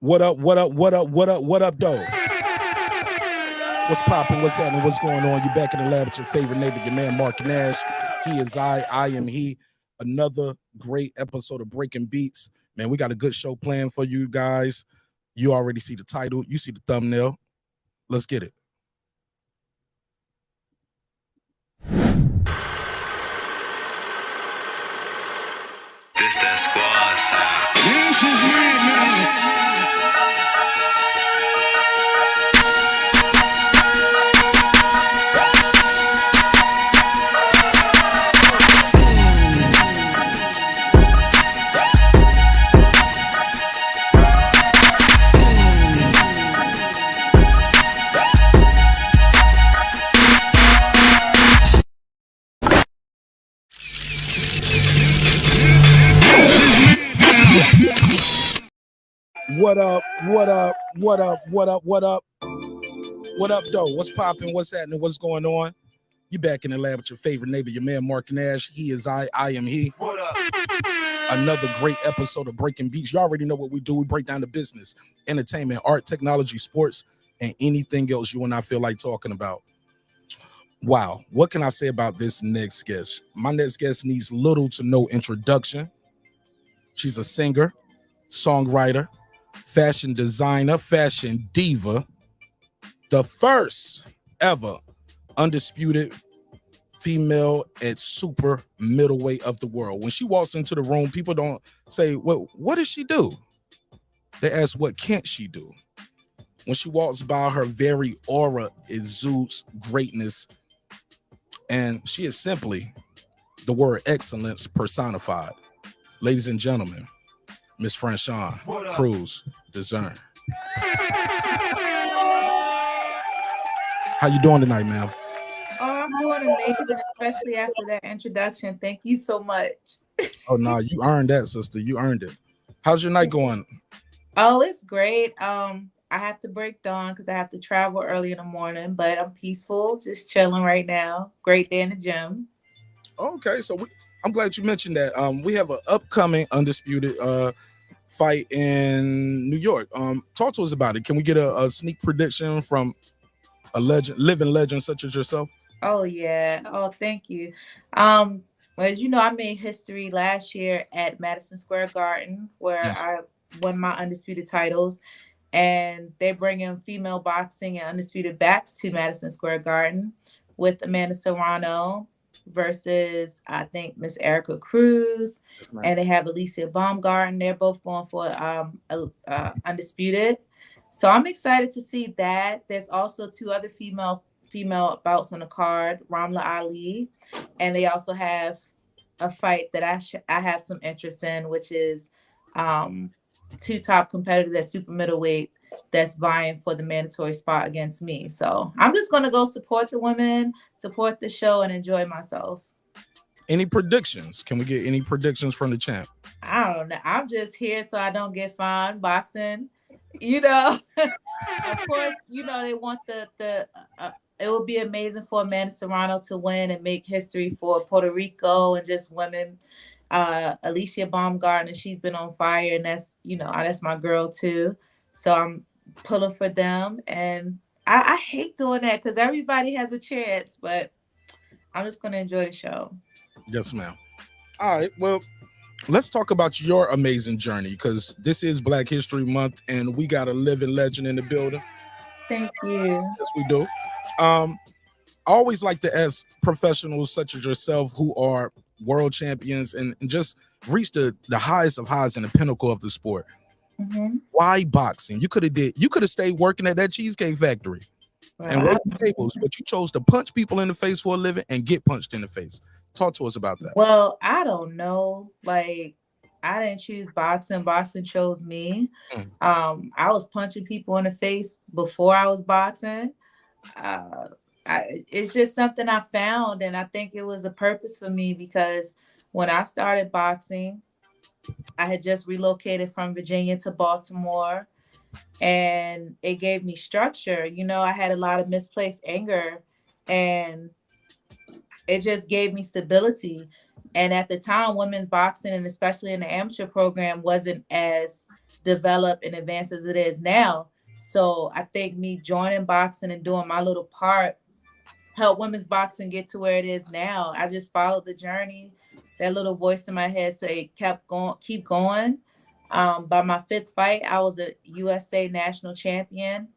What up, what up, what up, what up, what up, though? What's popping? What's happening? What's going on? You back in the lab with your favorite neighbor, your man Marq Nash. He is I am he. Another great episode of Breaking Beats. Man, we got a good show planned for you guys. You already see the title. You see the thumbnail. Let's get it. This that squad sound. This is madness. What up, what up, what up, what up, what up? What up, though? What's popping? What's happening? What's going on? You back in the lab with your favorite neighbor, your man Marq Nash. He is I am he. What up? Another great episode of Breaking Beats. You already know what we do. We break down the business, entertainment, art, technology, sports, and anything else you and I feel like talking about. Wow, what can I say about this next guest? My next guest needs little to no introduction. She's a singer, songwriter, fashion designer, fashion diva, the first ever undisputed female at super middleweight of the world. When she walks into the room, people don't say, well, what does she do? They ask, what can't she do? When she walks by, her very aura exudes greatness, and she is simply the word excellence personified. Ladies and gentlemen, Miss Franchón Crews-Dezurn. How you doing tonight, ma'am? Oh, I'm doing amazing, especially after that introduction. Thank you so much. Oh, no, you earned that, sister. You earned it. How's your night going? Oh, it's great. I have to break dawn because I have to travel early in the morning, but I'm peaceful, just chilling right now. Great day in the gym. Okay, so I'm glad you mentioned that. We have an upcoming undisputed fight in New York. Talk to us about it. Can we get a sneak prediction from a living legend such as yourself? Oh yeah. Oh, thank you. As you know, I made history last year at Madison Square Garden, where Yes. I won my undisputed titles, and they're bringing female boxing and undisputed back to Madison Square Garden with Amanda Serrano versus, I think, Miss Erica Cruz, Yes, ma'am. and they have Alicia Baumgarten. They're both going for undisputed. So I'm excited to see that. There's also two other female bouts on the card, Ramla Ali, and they also have a fight that I have some interest in, which is two top competitors at super middleweight that's vying for the mandatory spot against me. So I'm just going to go support the women, support the show, and enjoy myself. Any predictions? Can we get any predictions from the champ? I don't know. I'm just here so I don't get fined boxing. You know, of course, you know, they want it would be amazing for Amanda Serrano to win and make history for Puerto Rico and just women. Alicia Baumgarten, she's been on fire, and that's my girl too. So I'm pulling for them, and I hate doing that because everybody has a chance, but I'm just gonna enjoy the show. Yes, ma'am. All right, well, let's talk about your amazing journey, because this is Black History Month and we got a living legend in the building. Thank you. Yes, we do. I always like to ask professionals such as yourself who are world champions and just reach the highest of highs and the pinnacle of the sport. Mm-hmm. Why boxing? You could have stayed working at that Cheesecake Factory and working tables, but you chose to punch people in the face for a living and get punched in the face. Talk to us about that. Well, I don't know. Like, I didn't choose boxing. Boxing chose me. I was punching people in the face before I was boxing. It's just something I found, and I think it was a purpose for me because when I started boxing, I had just relocated from Virginia to Baltimore, and it gave me structure. You know, I had a lot of misplaced anger, and it just gave me stability. And at the time, women's boxing, and especially in the amateur program, wasn't as develop and advance as it is now. So I think me joining boxing and doing my little part helped women's boxing get to where it is now. I just followed the journey. That little voice in my head say, keep going. By my 5th fight, I was a USA national champion.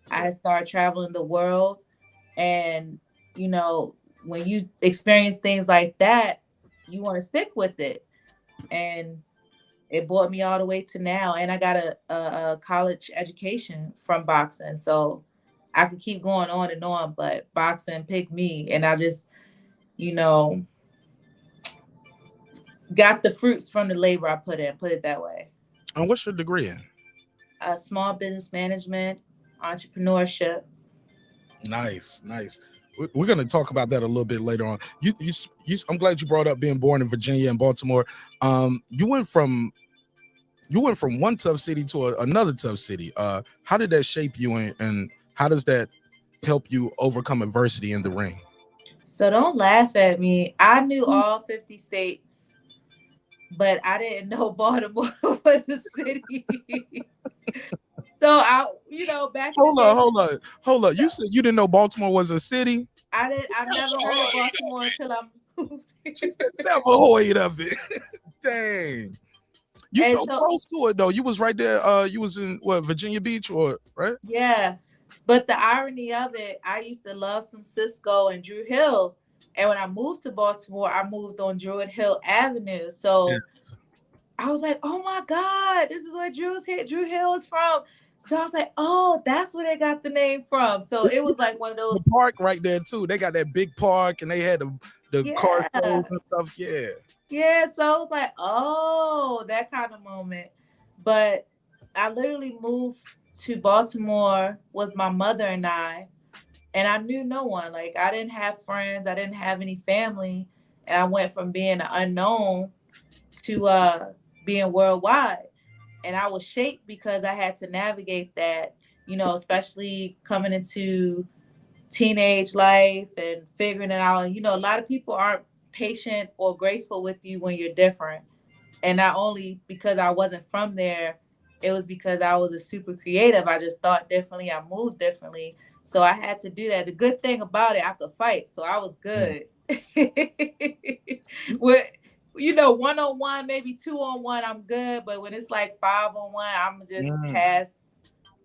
I had started traveling the world. And, you know, when you experience things like that, you want to stick with it. And it brought me all the way to now. And I got a college education from boxing. So I could keep going on and on, but boxing picked me. And I just, you know, got the fruits from the labor I put in, put it that way. And what's your degree in? Small business management, entrepreneurship. Nice. We're going to talk about that a little bit later on. I'm glad you brought up being born in Virginia and Baltimore. You went from one tough city to another tough city. How did that shape you, and how does that help you overcome adversity in the ring? So don't laugh at me. I knew all 50 states, but I didn't know Baltimore was a city. So back. Hold on. You said you didn't know Baltimore was a city? I've never heard of Baltimore until I moved. She said never heard of it. Dang. You so close to it though. You was right there. You was in Virginia Beach, or right? Yeah. But the irony of it, I used to love some Cisco and Drew Hill. And when I moved to Baltimore, I moved on Druid Hill Avenue. So yes. I was like, oh my God, this is where Drew Hill is from. So I was like, oh, that's where they got the name from. So it was like one of those. The park right there too. They got that big park, and they had the car shows and stuff. Yeah. Yeah. So I was like, oh, that kind of moment. But I literally moved to Baltimore with my mother and I knew no one. Like, I didn't have friends. I didn't have any family. And I went from being an unknown to being worldwide. And I was shaped because I had to navigate that, especially coming into teenage life and figuring it out. And, a lot of people aren't patient or graceful with you when you're different. And not only because I wasn't from there, it was because I was a super creative. I just thought differently. I moved differently. So I had to do that. The good thing about it, I could fight. So I was good. With, 1-on-1, maybe 2-on-1, I'm good. But when it's like 5-on-1, I'm just pass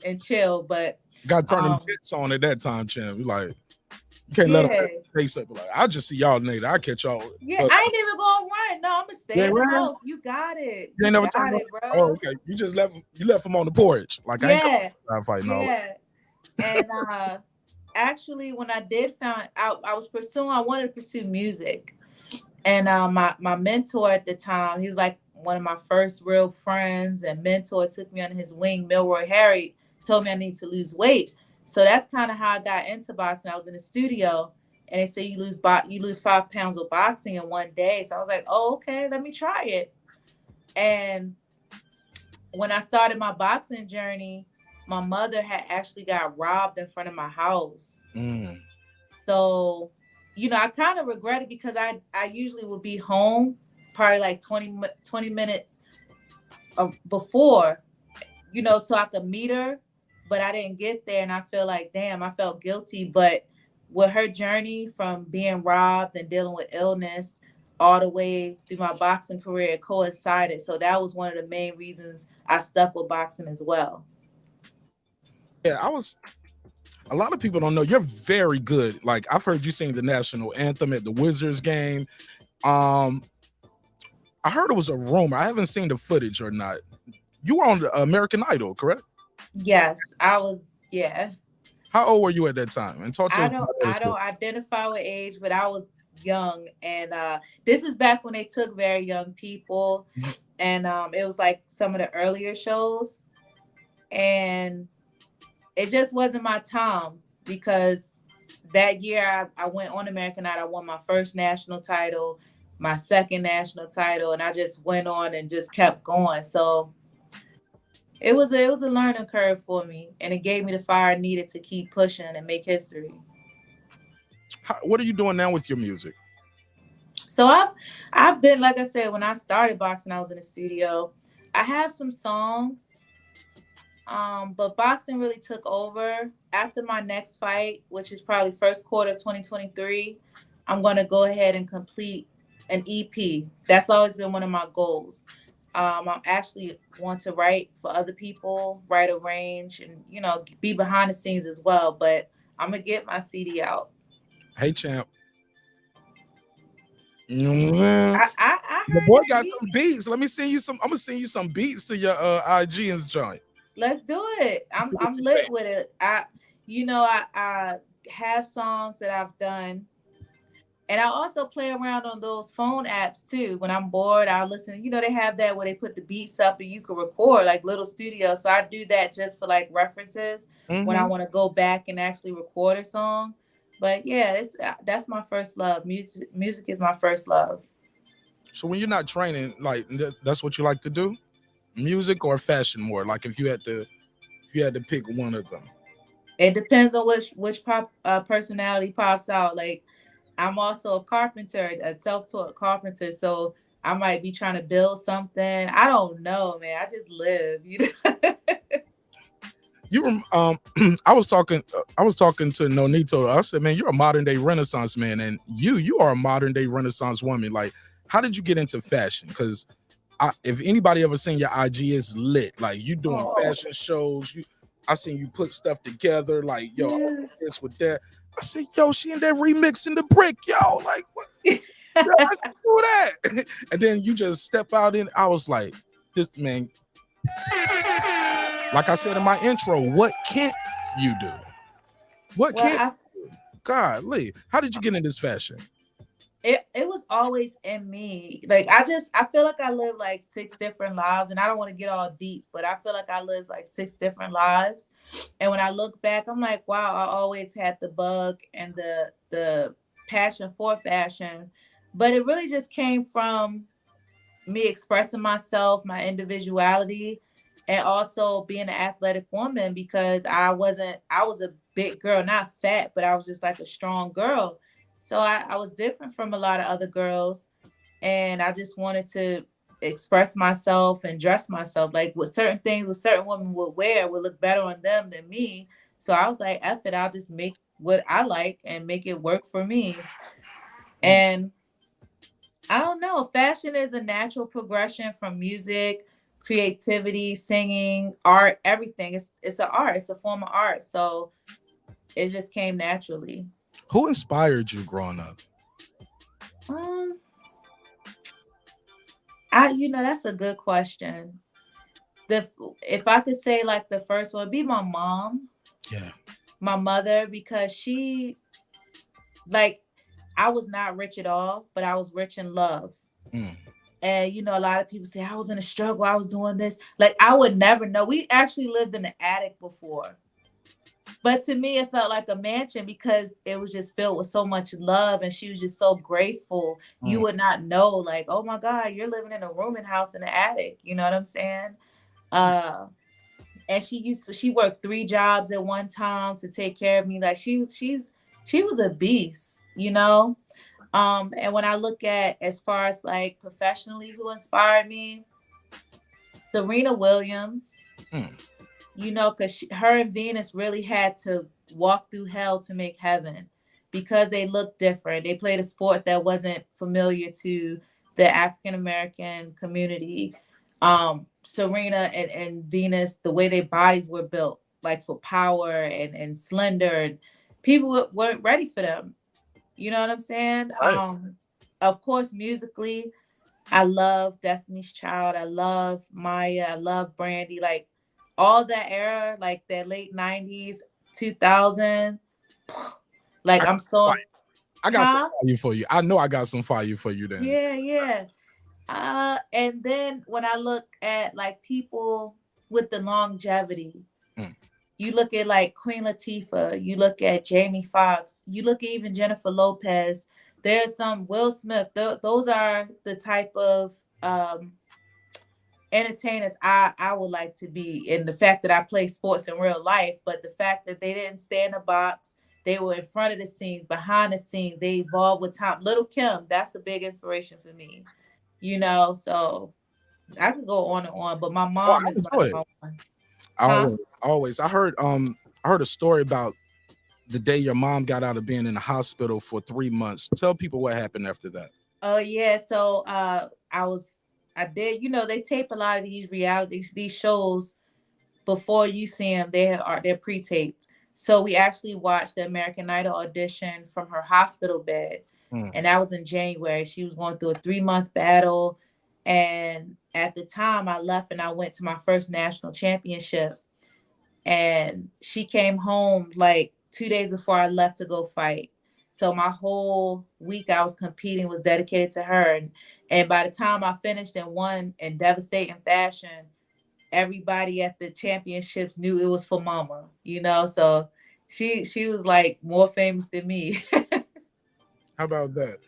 and chill. But got turning jets on at that time, champ. You like, you can't let them face up. Like, I'll just see y'all later. I'll catch y'all. Yeah, I ain't even gonna run. No, I'm gonna stay in the house. You got it. You ain't never got it, bro. Oh, okay. You just left him on the porch. Like, I ain't fighting all. Yeah. And actually, when I did find out, I wanted to pursue music. And my mentor at the time, he was like one of my first real friends and mentor, took me under his wing. Milroy Harry told me I need to lose weight. So that's kind of how I got into boxing. I was in the studio, and they say you lose 5 pounds of boxing in one day. So I was like, oh, okay, let me try it. And when I started my boxing journey, my mother had actually got robbed in front of my house. So, I kind of regret it because I usually would be home probably like 20 minutes before, so I could meet her. But I didn't get there, and I feel like, damn, I felt guilty. But with her journey from being robbed and dealing with illness all the way through my boxing career, it coincided. So that was one of the main reasons I stuck with boxing as well. Yeah, a lot of people don't know you're very good. Like, I've heard you sing the national anthem at the Wizards game. I heard it was a rumor. I haven't seen the footage or not. You were on American Idol, correct? Yes, I was. Yeah. How old were you at that time? And talk to us. I don't identify with age, but I was young. And this is back when they took very young people. And it was like some of the earlier shows. And it just wasn't my time because that year I went on American Idol. I won my first national title, my second national title, and I just went on and just kept going. So it was a learning curve for me, and it gave me the fire I needed to keep pushing and make history. What are you doing now with your music? So I've been, like I said, when I started boxing, I was in the studio. I have some songs, But boxing really took over after my next fight, which is probably first quarter of 2023. I'm going to go ahead and complete an EP. That's always been one of my goals. I actually want to write for other people, write, arrange, and be behind the scenes as well. But I'm gonna get my CD out. Hey, champ. The I heard boy that got beat. some beats. Let me send you some. I'm gonna send you some beats to your IG and joint. Let's do it. I'm lit with it. I have songs that I've done. And I also play around on those phone apps too. When I'm bored, I'll listen. They have that where they put the beats up and you can record like little studio. So I do that just for like references when I want to go back and actually record a song. But yeah, that's my first love. Music is my first love. So when you're not training, like that's what you like to do, music or fashion more. Like if you had to pick one of them. It depends on which personality pops out. Like, I'm also a carpenter, a self-taught carpenter, so I might be trying to build something. I don't know, man. I just live, I was talking to Nonito. I said, man, you're a modern day Renaissance man, and you are a modern day Renaissance woman. Like, how did you get into fashion? Because if anybody ever seen your IG, it's lit. Like, you doing fashion shows. I seen you put stuff together. Like, yo, I want this with that. I said, yo, she in there remixing the brick, yo, like what? Yo, I can do that. And then you just step out in. I was like, this man. Like I said in my intro, what can't you do? What can't you do? Golly, how did you get in this fashion? It was always in me. Like I feel like I live like 6 different lives, and I don't want to get all deep, but I feel like I live like 6 different lives. And when I look back, I'm like, wow, I always had the bug and the passion for fashion, but it really just came from me expressing myself, my individuality, and also being an athletic woman, because I was a big girl, not fat, but I was just like a strong girl. So I was different from a lot of other girls, and I just wanted to express myself and dress myself. Like with certain things, with certain women would wear would look better on them than me. So I was like, F it, I'll just make what I like and make it work for me. And I don't know, fashion is a natural progression from music, creativity, singing, art, everything. It's an art, it's a form of art. So it just came naturally. Who inspired you growing up? That's a good question. If I could say like the first one would be my mom. Yeah. My mother, because she, like, I was not rich at all, but I was rich in love. And a lot of people say I was in a struggle, I was doing this. Like, I would never know. We actually lived in the attic before. But to me, it felt like a mansion because it was just filled with so much love, and she was just so graceful. You would not know, like, oh my God, you're living in a rooming house in the attic. You know what I'm saying? And she worked 3 jobs at one time to take care of me. Like she was a beast, And when I look at as far as like professionally who inspired me, Serena Williams. Because her and Venus really had to walk through hell to make heaven, because they looked different. They played a sport that wasn't familiar to the African-American community. Serena and Venus, the way their bodies were built, like for power and slender, and people weren't ready for them. You know what I'm saying? Right. Of course, musically, I love Destiny's Child. I love Maya. I love Brandy. Like, all that era, like that late 90s, 2000, like I got some fire for you. I know I got some fire for you then. Yeah. And then when I look at like people with the longevity, you look at like Queen Latifah, you look at Jamie Foxx, you look at even Jennifer Lopez. There's some Will Smith. Those are the type of entertainers I would like to be. And the fact that I play sports in real life, but the fact that they didn't stay in the box, they were in front of the scenes, behind the scenes, they evolved with time. Little Kim, that's a big inspiration for me, So I could go on and on, but my mom is my number one. Huh? Always. I heard a story about the day your mom got out of being in the hospital for 3 months. Tell people what happened after that. Oh yeah. So I did. You know, they tape a lot of these realities, these shows before you see them. They're pre-taped. So we actually watched the American Idol audition from her hospital bed, Hmm. and that was in January. She was going through a 3-month battle, and at the time I left and I went to my first national championship, and she came home like 2 days before I left to go fight. So my whole week I was competing was dedicated to her, and by the time I finished and won in devastating fashion, everybody at the championships knew it was for mama, you know. So she was like more famous than me. How about that?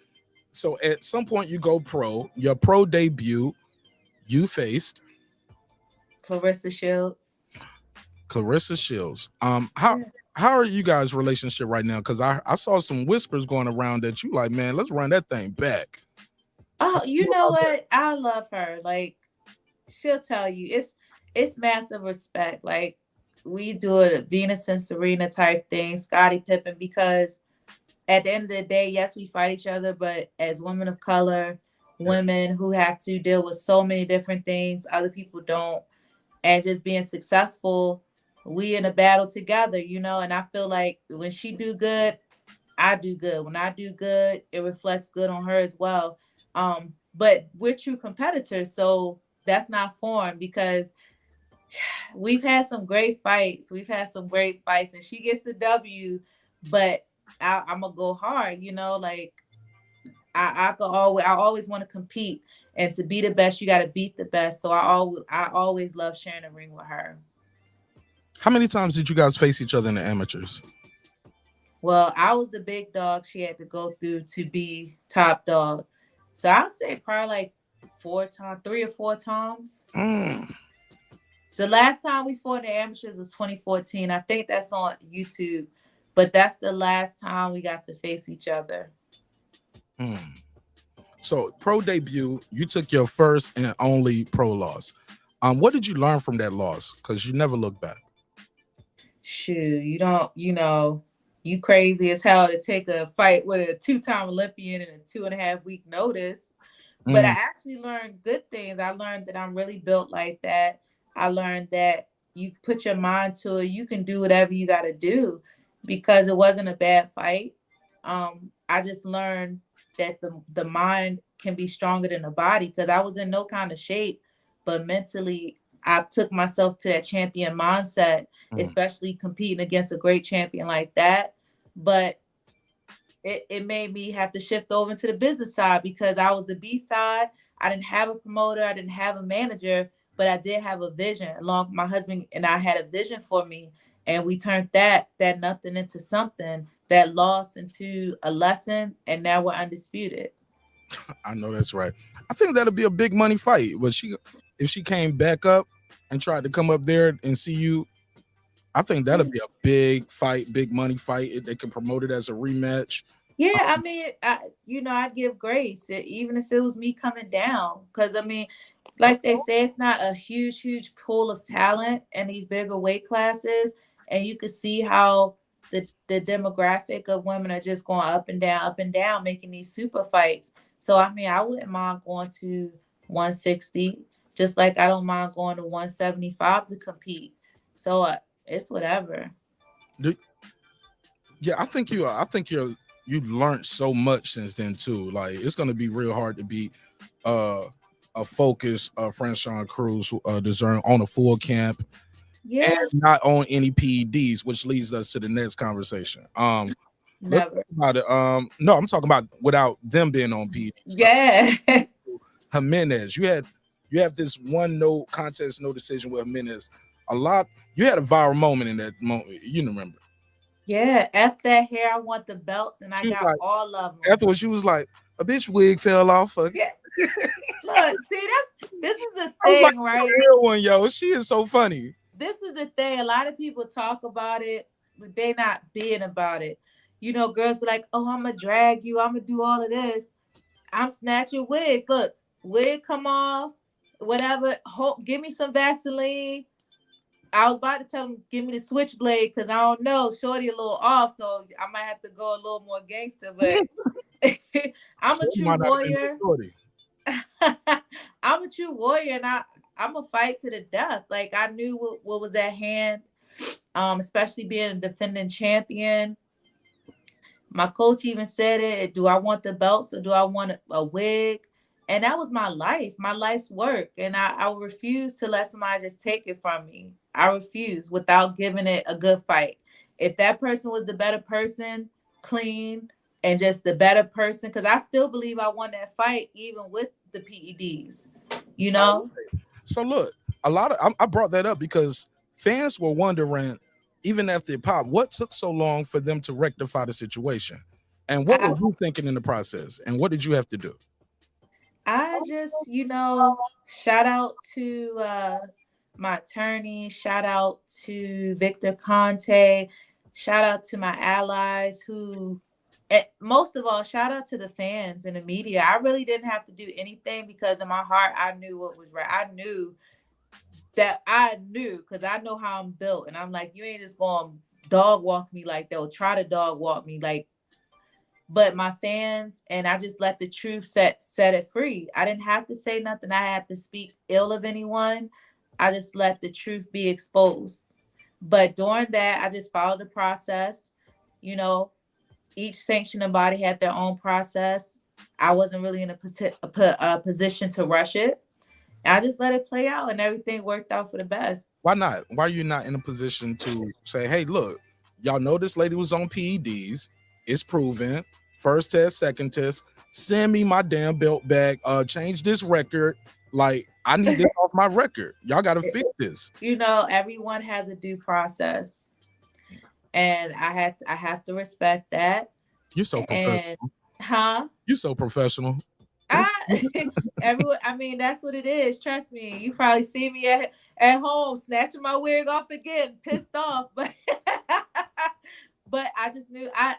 So at some point you go pro. Your pro debut, you faced Clarissa Shields. Clarissa Shields. How are you guys' relationship right now? Because I saw some whispers going around that you like, man, let's run that thing back. Oh, you know what? I love her. Like, she'll tell you it's massive respect. Like, we do a Venus and Serena type thing, Scottie Pippen, because at the end of the day, yes, we fight each other, but as women of color, women who have to deal with so many different things other people don't, and just being successful, we in a battle together, you know. And I feel like when she do good, I do good. When I do good, it reflects good on her as well. But we're true competitors, so that's not foreign because we've had some great fights. We've had some great fights, and she gets the W, but I'm gonna go hard, you know. Like I always want to compete, and to be the best, you got to beat the best. So I always love sharing a ring with her. How many times did you guys face each other in the amateurs? Well, I was the big dog she had to go through to be top dog. So I'd say probably like 4 times, 3 or 4 times. Mm. The last time we fought in the amateurs was 2014. I think that's on YouTube, but that's the last time we got to face each other. Mm. So pro debut, you took your first and only pro loss. What did you learn from that loss? Because you never look back. Shoot, you don't, you know, you crazy as hell to take a fight with a 2-time Olympian in a 2.5 week notice. But I Mm. actually learned good things. I learned that I'm really built like that. I learned that you put your mind to it, you can do whatever you got to do, because it wasn't a bad fight. I just learned that the mind can be stronger than the body, because I was in no kind of shape, but mentally I took myself to that champion mindset, Mm. especially competing against a great champion like that. But it made me have to shift over into the business side, because I was the B side. I didn't have a promoter, I didn't have a manager, but I did have a vision. Along my husband and I had a vision for me, and we turned that nothing into something, that loss into a lesson, and now we're undisputed. I know that's right. I think that'll be a big money fight. But if she came back up and tried to come up there and see you, I think that'll be a big fight, big money fight. They can promote it as a rematch. Yeah, I mean, I'd give grace, even if it was me coming down, because I mean, like they say, it's not a huge pool of talent in these bigger weight classes, and you could see how the demographic of women are just going up and down, making these super fights. So I mean, I wouldn't mind going to 160, just like I don't mind going to 175 to compete. So it's whatever. Do- Yeah, I think you've learned so much since then too. Like it's gonna be real hard to beat a focused Franchón Crews-Dezurn on a full camp Yeah, and not on any PEDs, which leads us to the next conversation. Let's talk never. about it. No, I'm talking about without them being on PEDs. Yeah. Jimenez, you have this one no contest, no decision with Jimenez. You had a viral moment in that moment. You remember? Yeah, F that hair. I want the belts, and I She was got like, all of them. afterwards, she was like, a bitch wig fell off. Fuck. Yeah, look, see, this is a I was like, thing, right? real one, yo. She is so funny. This is the thing. A lot of people talk about it, but they not being about it. You know, girls be like, "Oh, I'm gonna drag you. I'm gonna do all of this. I'm snatching wigs. Look, wig come off, whatever. Give me some Vaseline. I was about to tell him, give me the switchblade, because I don't know, Shorty a little off, so I might have to go a little more gangster, but I'm a Shorty true might not have been warrior. Shorty. I'm a true warrior, and I'm a fight to the death. Like, I knew what was at hand, especially being a defending champion. My coach even said it, do I want the belts or do I want a wig? And that was my life's work. And I refuse to let somebody just take it from me. I refuse without giving it a good fight. If that person was the better person, clean, and just the better person, because I still believe I won that fight even with the PEDs, you know? So look, I brought that up because fans were wondering, even after it popped, what took so long for them to rectify the situation, and what were you thinking in the process, and what did you have to do? I just, shout out to my attorney, shout out to Victor Conte, shout out to my allies who, most of all, shout out to the fans and the media. I really didn't have to do anything because in my heart, I knew what was right. I knew because I know how I'm built. And I'm like, you ain't just going to dog walk me like they'll try to dog walk me. Like, but my fans, and I just let the truth set it free. I didn't have to say nothing. I had to speak ill of anyone. I just let the truth be exposed. But during that, I just followed the process. Each sanctioning body had their own process. I wasn't really in a position to rush it. I just let it play out, and everything worked out for the best. Why not? Why are you not in a position to say, hey, look, y'all know this lady was on PEDs. It's proven. First test, second test. Send me my damn belt back. Change this record. Like, I need this off my record. Y'all got to fix this. Everyone has a due process, and I have to respect that. You're so professional. You're so professional. That's what it is. Trust me. You probably see me at home snatching my wig off again, pissed off. But I just knew I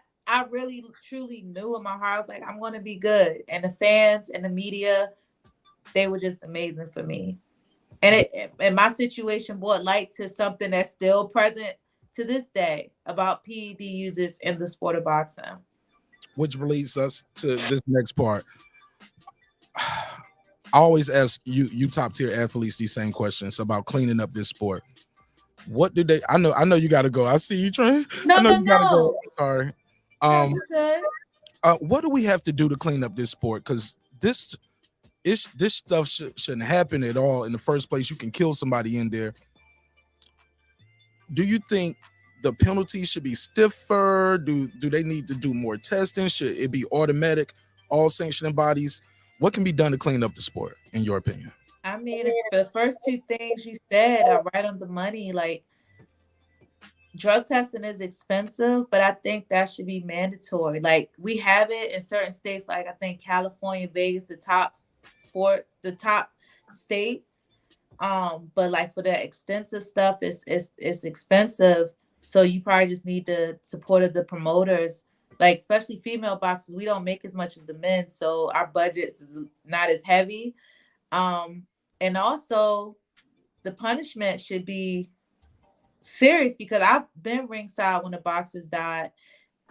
really truly knew in my heart, I was like, I'm gonna be good. And the fans and the media, they were just amazing for me. And my situation brought light to something that's still present to this day about PED users in the sport of boxing. Which leads us to this next part. I always ask you top tier athletes these same questions about cleaning up this sport. What did they? I know you got to go. I see you trying. No. Go. Sorry. Good. What do we have to do to clean up this sport? Because this stuff shouldn't happen at all in the first place. You can kill somebody in there. Do you think the penalties should be stiffer? Do they need to do more testing? Should it be automatic? All sanctioning bodies. What can be done to clean up the sport, in your opinion? I mean, the first two things you said are right on the money. Like, drug testing is expensive, but I think that should be mandatory. Like, we have it in certain states, like I think California, Vegas, the top states. But like for the extensive stuff, it's expensive. So you probably just need the support of the promoters. Like, especially female boxers, we don't make as much as the men, so our budgets is not as heavy. And also the punishment should be serious, because I've been ringside when the boxers died.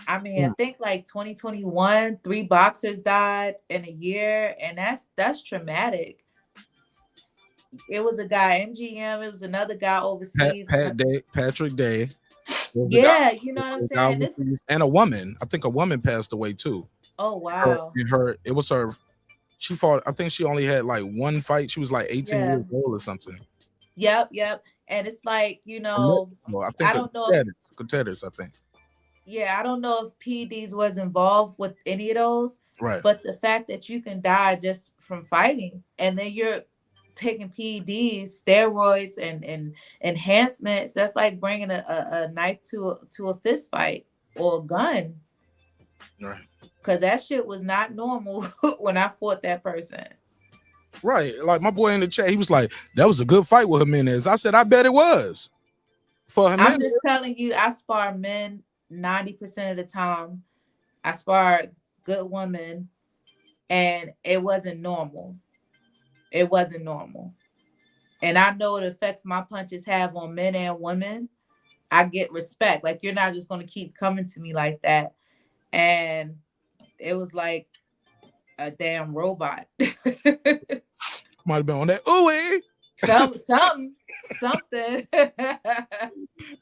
I mean, I think like 2021, 3 boxers died in a year, and that's traumatic. It was a guy, MGM, it was another guy overseas. Patrick Day. Yeah, you know what I'm saying? And a woman. I think a woman passed away too. Oh, wow. It was her. She fought. I think she only had like one fight. She was like 18 years old or something. Yep. And it's like, I don't know. Contenders, I think. Yeah, I don't know if PEDs was involved with any of those. Right. But the fact that you can die just from fighting, and then you're taking PEDs, steroids, and enhancements, that's like bringing a knife to a fist fight or a gun. Right. Because that shit was not normal when I fought that person. Right. Like my boy in the chat, he was like, that was a good fight with Jimenez. I said, I bet it was. For Jimenez. I'm just telling you, I spar men 90% of the time. I spar good women, and it wasn't normal. It wasn't normal. and I know what effects my punches have on men and women, I get respect. Like, you're not just going to keep coming to me like that. And it was like a damn robot. Might have been on that ooey. Something.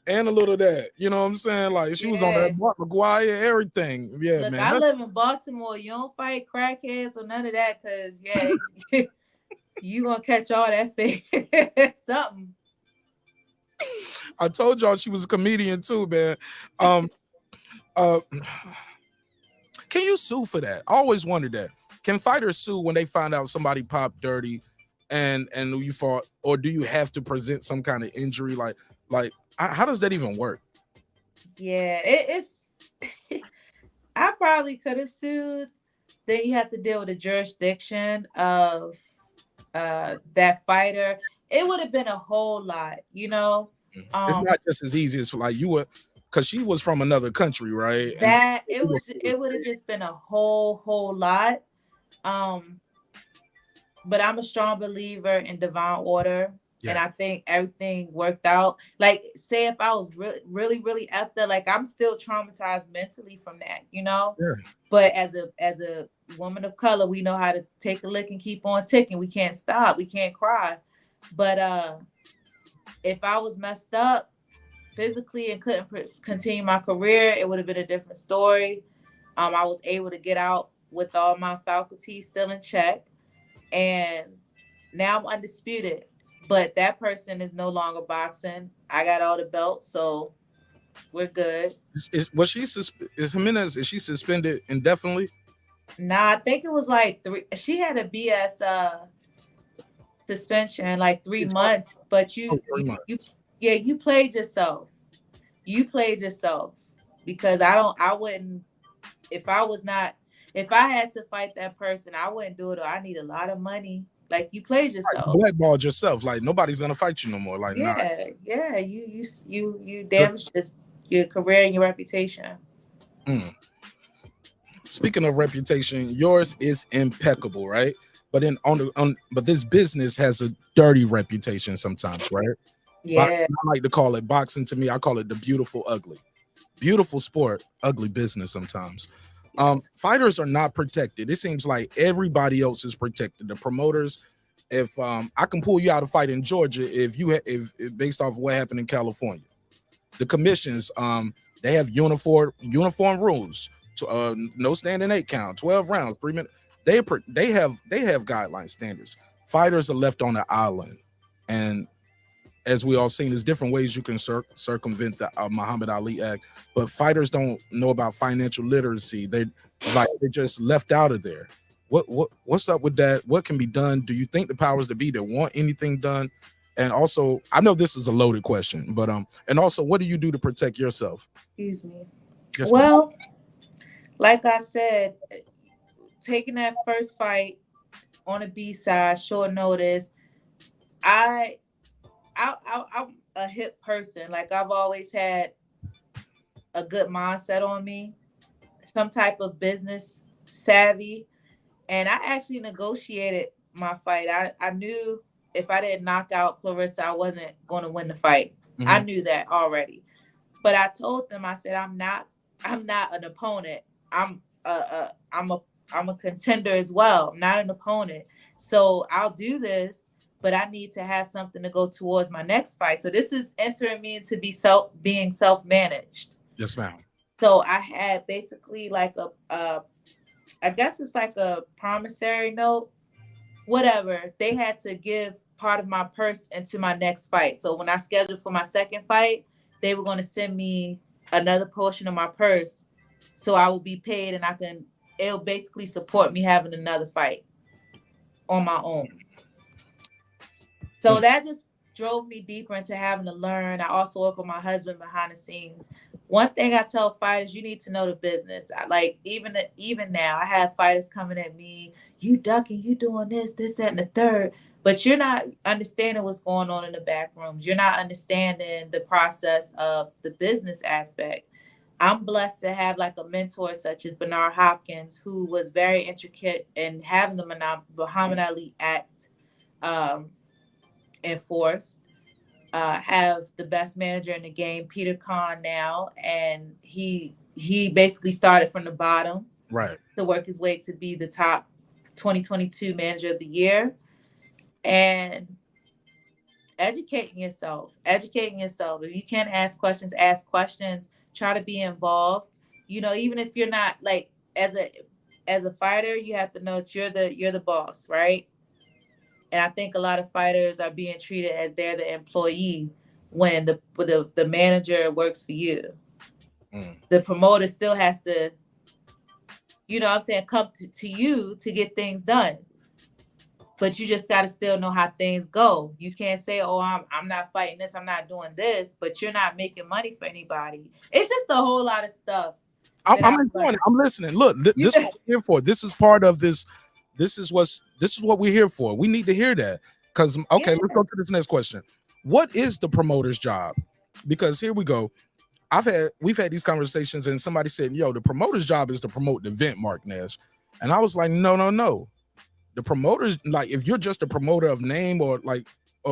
And a little of that. You know what I'm saying? Like, she was on that Mark McGuire, everything. Yeah, Look, man. I live in Baltimore. You don't fight crackheads or none of that, because, yeah, you going to catch all that fake something. I told y'all she was a comedian too, man. Can you sue for that? I always wondered that. Can fighters sue when they find out somebody popped dirty and you fought, or do you have to present some kind of injury? Like how does that even work? Yeah, it's I probably could have sued. Then you have to deal with the jurisdiction of that fighter. It would have been a whole lot, you know. It's not just as easy as like you were, because she was from another country, right? That it would have just been a whole lot. But I'm a strong believer in divine order. Yeah. And I think everything worked out. Like, say if I was really after, like, I'm still traumatized mentally from that, you know. Yeah. But as a woman of color, we know how to take a lick and keep on ticking. We can't stop. We can't cry. But if I was messed up physically and couldn't continue my career, it would have been a different story. I was able to get out with all my faculties still in check, and now I'm undisputed. But that person is no longer boxing. I got all the belts, so we're good. Is Jimenez, is she suspended indefinitely? Nah, I think it was like 3. She had a BS suspension, like 3 months. But you played yourself. You played yourself, because I wouldn't, if I had to fight that person, I wouldn't do it. I need a lot of money. Like, you played yourself. You blackballed yourself. Like, nobody's gonna fight you no more. Like, yeah, you damaged your career and your reputation. Speaking of reputation, yours is impeccable, right? But then but this business has a dirty reputation sometimes, right? Yeah. I like to call it boxing. To me, I call it the beautiful ugly. Beautiful sport, ugly business sometimes. Fighters are not protected. It seems like everybody else is protected. The promoters, if I can pull you out a fight in Georgia, if based off of what happened in California, the commissions, they have uniform rules. No standing 8 count, 12 rounds, 3 minutes. They have guideline standards. Fighters are left on an island, and as we all seen, there's different ways you can circumvent the Muhammad Ali Act, but fighters don't know about financial literacy. They're just left out of there. What's up with that? What can be done? Do you think the powers that be that want anything done? And also, I know this is a loaded question, but and also, what do you do to protect yourself? Excuse me. Yes, well, like I said, taking that first fight on a B-side, short notice, I'm a hip person. Like, I've always had a good mindset on me, some type of business savvy. And I actually negotiated my fight. I knew if I didn't knock out Clarissa, I wasn't going to win the fight. Mm-hmm. I knew that already. But I told them, I said, I'm not an opponent. I'm a contender as well. I'm not an opponent. So I'll do this, but I need to have something to go towards my next fight. So this is entering me into being self-managed. Yes, ma'am. So I had basically like I guess it's like a promissory note, whatever. They had to give part of my purse into my next fight. So when I scheduled for my second fight, they were going to send me another portion of my purse, so I will be paid, and it'll basically support me having another fight on my own. So that just drove me deeper into having to learn. I also work with my husband behind the scenes. One thing I tell fighters, you need to know the business. Even now, I have fighters coming at me, you ducking, you doing this, that, and the third. But you're not understanding what's going on in the back rooms. You're not understanding the process of the business aspect. I'm blessed to have like a mentor such as Bernard Hopkins, who was very intricate in having the Muhammad Ali Act enforced. Have the best manager in the game, Peter Kahn now, and he basically started from the bottom, right, to work his way to be the top 2022 manager of the year. And educating yourself. If you can't ask questions, try to be involved. You know, even if you're not like as a fighter, you have to know that you're the boss, right? And I think a lot of fighters are being treated as they're the employee when the manager works for you. The promoter still has to, you know what I'm saying, come to you to get things done. But you just got to still know how things go. You can't say, oh, I'm not fighting this, I'm not doing this, but you're not making money for anybody. It's just a whole lot of stuff. I'm enjoying it. I'm listening. Look, this is what we're here for. This is part of this. This is what we're here for. We need to hear that. Because okay, let's go to this next question. What is the promoter's job? Because here we go. We've had these conversations, and somebody said, yo, the promoter's job is to promote the event, Marq Nash. And I was like, no. The promoter's, like, if you're just a promoter of name or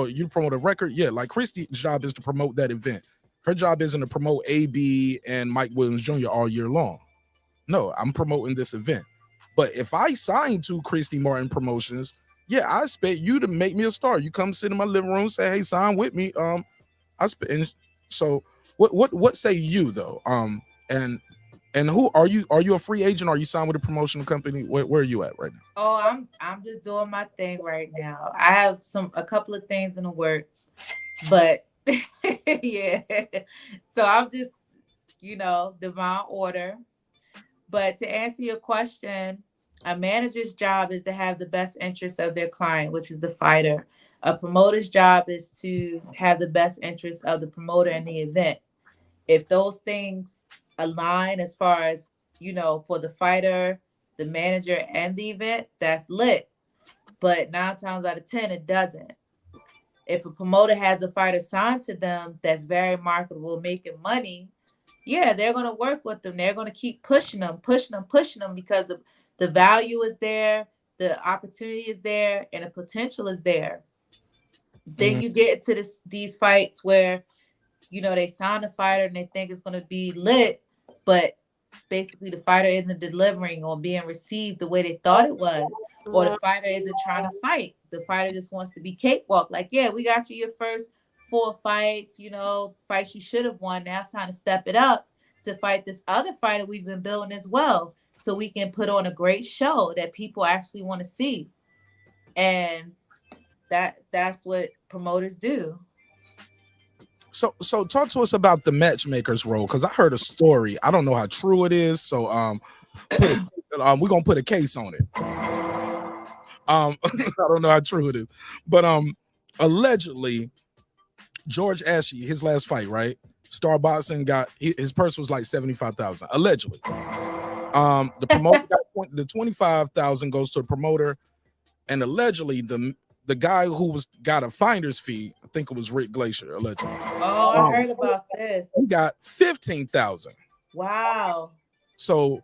you promote a record, yeah, like Christy's job is to promote that event. Her job isn't to promote AB and Mike Williams Jr. all year long. No, I'm promoting this event. But if I sign to Christy Martin Promotions, yeah, I expect you to make me a star. You come sit in my living room, say, hey, sign with me. So what say you though? And who are you? Are you a free agent? Or are you signed with a promotional company? Where are you at right now? Oh, I'm just doing my thing right now. I have a couple of things in the works, but yeah. So I'm just, divine order. But to answer your question, a manager's job is to have the best interests of their client, which is the fighter. A promoter's job is to have the best interests of the promoter and the event. If those things align as far as, for the fighter, the manager, and the event, that's lit. But 9 times out of 10, it doesn't. If a promoter has a fighter signed to them that's very marketable, making money, yeah, they're going to work with them. They're going to keep pushing them because the value is there, the opportunity is there, and the potential is there. Then you get to these fights where, they sign a fighter and they think it's going to be lit, but basically the fighter isn't delivering or being received the way they thought it was, or the fighter isn't trying to fight. The fighter just wants to be cakewalk. Like, yeah, we got you your first 4 fights, fights you should have won. Now it's time to step it up to fight this other fighter we've been building as well, so we can put on a great show that people actually want to see. And that's what promoters do. So talk to us about the matchmaker's role, because I heard a story. I don't know how true it is, so we're gonna put a case on it. I don't know how true it is, but allegedly George Ashley, his last fight, right? Star Boxing got his purse was like $75,000 allegedly. The promoter got the $25,000 goes to the promoter, and allegedly the guy who got a finder's fee, I think it was Rick Glacier, allegedly. Oh, I heard about this. He got $15,000. Wow. So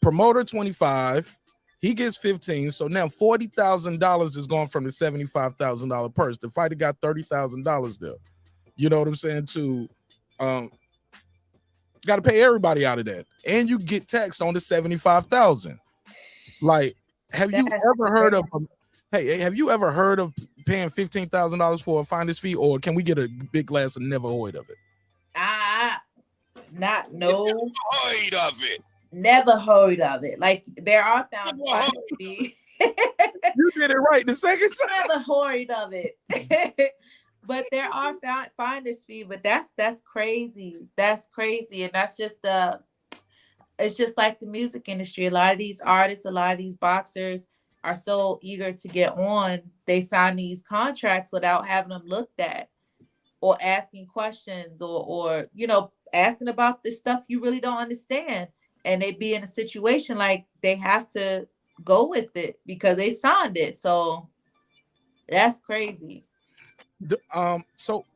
promoter 25, he gets 15. So now $40,000 is gone from the $75,000 purse. The fighter got $30,000 there. You know what I'm saying? Got to pay everybody out of that, and you get taxed on the $75,000. Like, have you ever heard of? Hey, have you ever heard of paying $15,000 for a finder's fee, or can we get a big glass and never heard of it? No. Heard of it. Never heard of it. Like, there are found finder's fees. You did it right the second time. Never heard of it. But there are finder's fee, but that's crazy. That's crazy. And that's just it's just like the music industry. A lot of these artists, a lot of these boxers are so eager to get on, they sign these contracts without having them looked at or asking questions or asking about the stuff you really don't understand. And they be in a situation like they have to go with it because they signed it. So that's crazy. So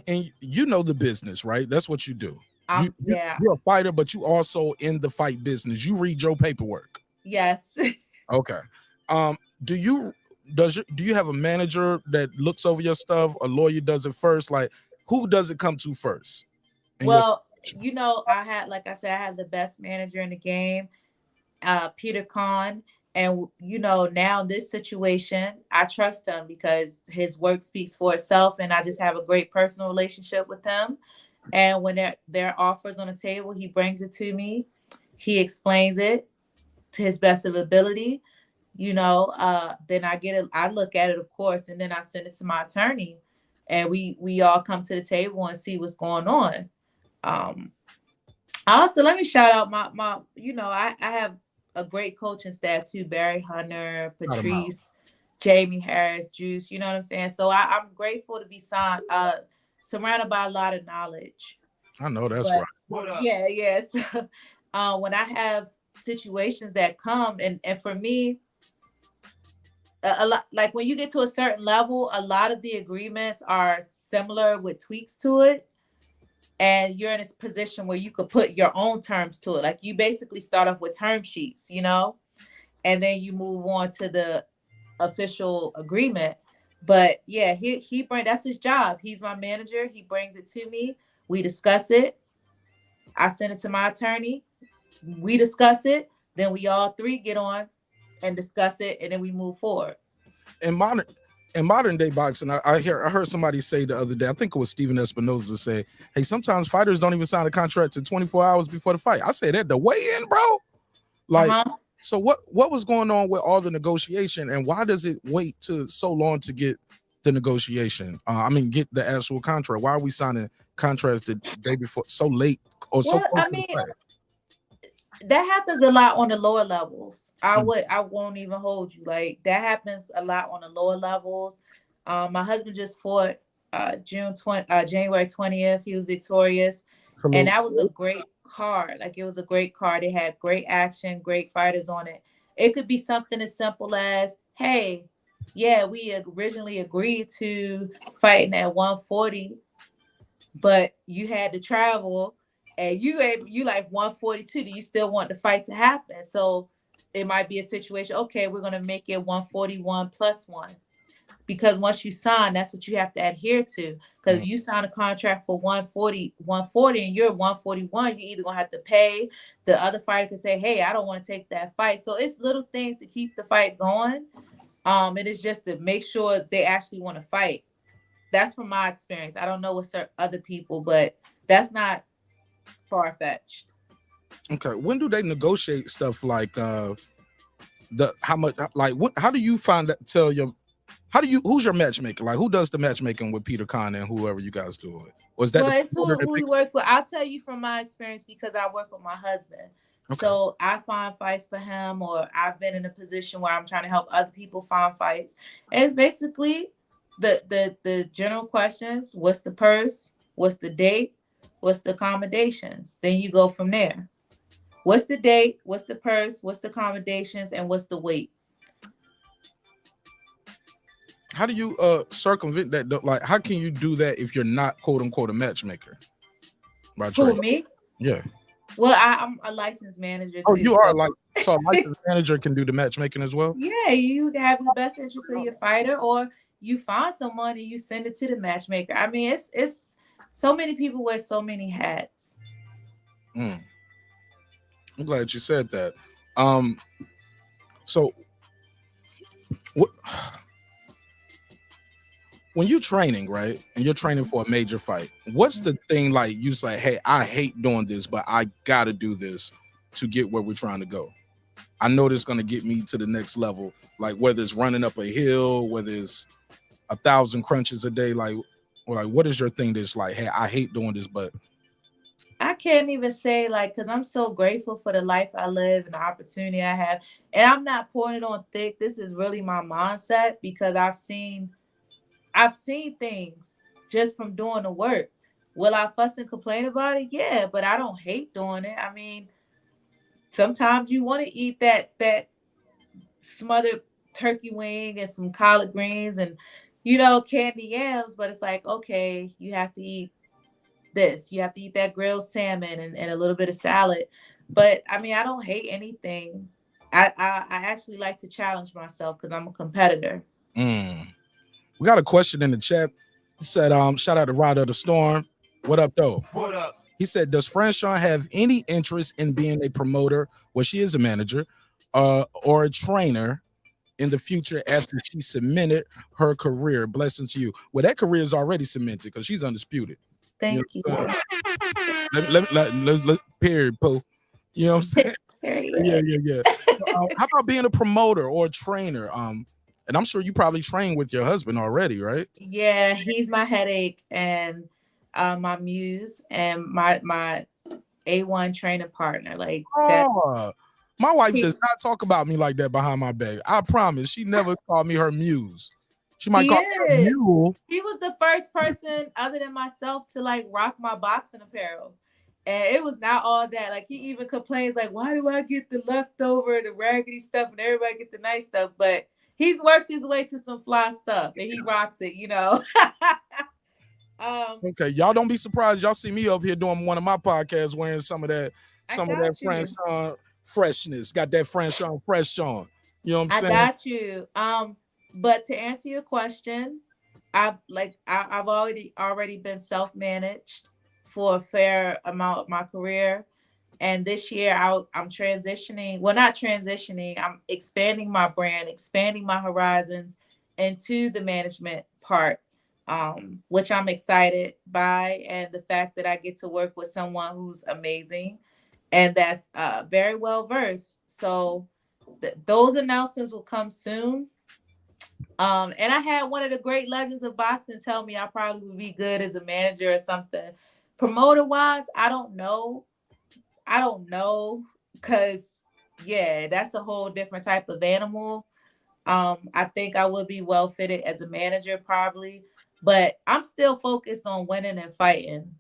and you know the business, right? That's what you do. You're a fighter, but you also in the fight business. You read your paperwork. Yes. Okay. Do you do you have a manager that looks over your stuff? A lawyer does it first? Like, who does it come to first? Well, you know, like I said, I had the best manager in the game, Peter Kahn. And, you know, now this situation, I trust him because his work speaks for itself. And I just have a great personal relationship with him. And when there are offers on the table, he brings it to me. He explains it to his best of ability. You know, then I get it. I look at it, of course, and then I send it to my attorney. And we all come to the table and see what's going on. Also, let me shout out my you know, I have a great coaching staff too. Barry Hunter, Patrice, Jamie Harris, Juice, you know what I'm saying? So I'm grateful to be surrounded by a lot of knowledge. I know that's right. What up? Yeah. So, when I have situations that come and for me, a lot, like when you get to a certain level, a lot of the agreements are similar with tweaks to it. And you're in a position where you could put your own terms to it. Like you basically start off with term sheets, you know, and then you move on to the official agreement. But yeah, that's his job. He's my manager. He brings it to me. We discuss it. I send it to my attorney. We discuss it. Then we all three get on and discuss it, and then we move forward. In modern day boxing, I heard somebody say the other day, I think it was Steven Espinoza, say, hey, sometimes fighters don't even sign a contract to 24 hours before the fight. I said that the weigh-in, bro. Like, So what was going on with all the negotiation, and why does it wait to so long to get the negotiation? Get the actual contract. Why are we signing contracts the day before so late or so? That happens a lot on the lower levels. I won't even hold you. Like that happens a lot on the lower levels. My husband just fought January 20th. He was victorious. And that was a great card. Like it was a great card. It had great action, great fighters on it. It could be something as simple as, hey, yeah, we originally agreed to fighting at 140, but you had to travel and you like 142. Do you still want the fight to happen? So it might be a situation, okay, we're going to make it 141 plus 1. Because once you sign, that's what you have to adhere to. Because if you sign a contract for 140 and you're 141, you either going to have to pay. The other fighter can say, hey, I don't want to take that fight. So it's little things to keep the fight going. It is just to make sure they actually want to fight. That's from my experience. I don't know with other people, but that's not far-fetched. Okay, when do they negotiate stuff like how do you who's your matchmaker? Like who does the matchmaking with Peter Kahn and whoever you guys do it? Or is that it's who we work with? I'll tell you from my experience because I work with my husband. Okay. So I find fights for him, or I've been in a position where I'm trying to help other people find fights. And it's basically the general questions: what's the purse? What's the date? What's the accommodations? Then you go from there. What's the date? What's the purse? What's the accommodations? And what's the weight? How do you circumvent that? Like, how can you do that if you're not "quote unquote" a matchmaker? Who, me? Yeah. Well, I'm a licensed manager too. Oh, you are so a licensed manager can do the matchmaking as well? Yeah, you have the best interest of your fighter, or you find someone and you send it to the matchmaker. I mean, it's so many people wear so many hats. I'm glad you said that. So what? When you're training, right, and you're training for a major fight, what's the thing like you say, hey, I hate doing this, but I got to do this to get where we're trying to go? I know this is going to get me to the next level, like whether it's running up a hill, whether it's 1,000 crunches a day, like what is your thing that's like, hey, I hate doing this, but I can't even say because I'm so grateful for the life I live and the opportunity I have. And I'm not pouring it on thick. This is really my mindset because I've seen things just from doing the work. Will I fuss and complain about it? Yeah, but I don't hate doing it. I mean, sometimes you want to eat that smothered turkey wing and some collard greens and, candy yams, but it's like, okay, you have to eat this. You have to eat that grilled salmon and a little bit of salad. But, I mean, I don't hate anything. I actually like to challenge myself because I'm a competitor. We got a question in the chat. He said, shout out to Rider of the Storm. What up, though? What up? He said, does Franchón have any interest in being a promoter? Well, she is a manager or a trainer in the future after she cemented her career. Blessings to you. Well, that career is already cemented because she's undisputed. Thank you. Let period, Pooh. You know what I'm saying? Yeah. How about being a promoter or a trainer? And I'm sure you probably train with your husband already, right? Yeah, he's my headache and my muse and my A1 training partner. Like that. My wife does not talk about me like that behind my back. I promise. She never called me her muse. She might call me her mule. He was the first person other than myself to like rock my boxing apparel. And it was not all that. Like he even complains, like, why do I get the leftover, the raggedy stuff, and everybody get the nice stuff? But he's worked his way to some fly stuff, and he rocks it, you know. Okay, y'all don't be surprised. Y'all see me up here doing one of my podcasts wearing some of that Franchón freshness. Got that Franchón fresh on. You know what I'm saying? I got you. But to answer your question, I've already been self-managed for a fair amount of my career. And this year I'm transitioning. Well, not transitioning. I'm expanding my brand, expanding my horizons into the management part, which I'm excited by. And the fact that I get to work with someone who's amazing and that's very well versed. So those announcements will come soon. And I had one of the great legends of boxing tell me I probably would be good as a manager or something. Promoter wise, I don't know because that's a whole different type of animal. I think I would be well fitted as a manager probably, but I'm still focused on winning and fighting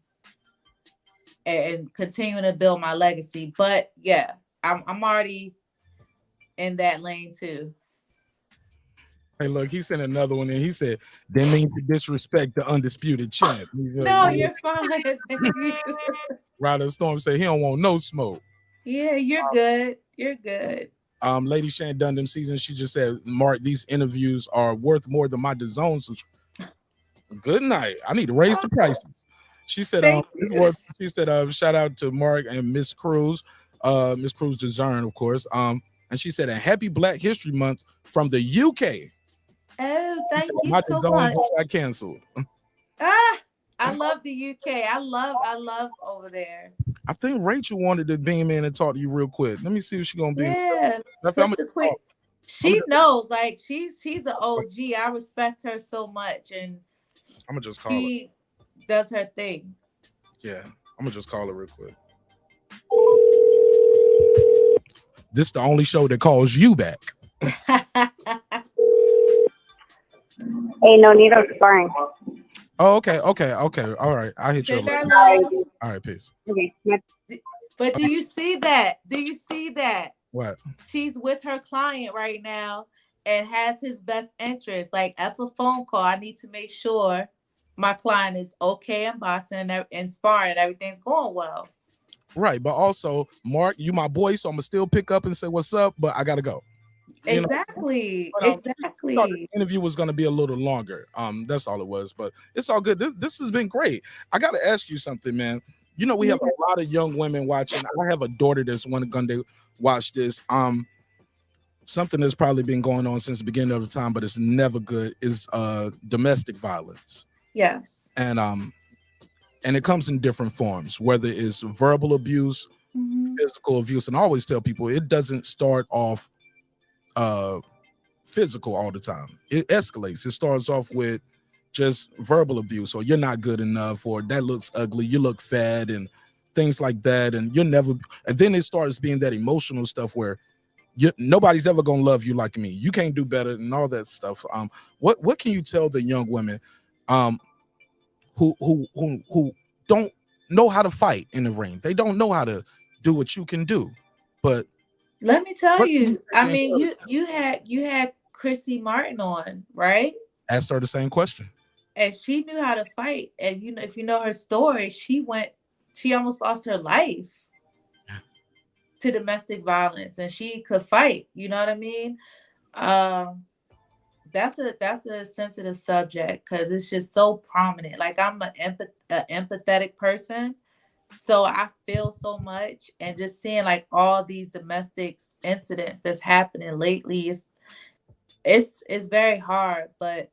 and continuing to build my legacy. But yeah, I'm already in that lane too. Hey, look, he sent another one and he said, they mean to disrespect the undisputed champ. No, you're fine. Rider Storm said he don't want no smoke. Yeah, you're good. You're good. Lady Shan Dundam season, she just said, Mark, these interviews are worth more than my DAZN subscription. Good night. I need to raise the prices. She said, shout out to Mark and Miss Cruz, Miss Crews-Dezurn, of course. And she said, a happy Black History Month from the UK. Oh, thank you so much. I canceled. I love the UK. I love over there. I think Rachel wanted to beam in and talk to you real quick. Let me see if she's gonna be. Yeah, she knows. Like she's an OG. I respect her so much, and I'm gonna just call her. She does her thing. Yeah, I'm gonna just call her real quick. This is the only show that calls you back. Hey, no need of sparring. Oh, okay. All right, I hit you. All right, peace. Okay. But do you see that? Do you see that? What? She's with her client right now and has his best interest. Like, after a phone call, I need to make sure my client is okay in boxing and sparring and everything's going well. Right, but also, Mark, you my boy, so I'm gonna still pick up and say what's up, but I gotta go. Exactly. Exactly. The interview was going to be a little longer. That's all it was, but it's all good. This has been great. I got to ask you something, man. You know, we have a lot of young women watching. I have a daughter that's going to watch this. Something that's probably been going on since the beginning of the time, but it's never good, is domestic violence. Yes. And it comes in different forms, whether it's verbal abuse, physical abuse. And I always tell people it doesn't start off physical all the time. It escalates. It starts off with just verbal abuse, or you're not good enough, or that looks ugly, you look fat, and things like that. And and then it starts being that emotional stuff where nobody's ever gonna love you like me. You can't do better and all that stuff. What can you tell the young women who don't know how to fight in the ring? They don't know how to do what you can do, but let me tell you, I mean, you had Chrissy Martin on, right? Asked her the same question. And she knew how to fight. And you know, if you know her story, she almost lost her life to domestic violence, and she could fight, you know what I mean? that's a sensitive subject because it's just so prominent. Like I'm an empathetic person, so I feel so much, and just seeing like all these domestic incidents that's happening lately it's very hard. But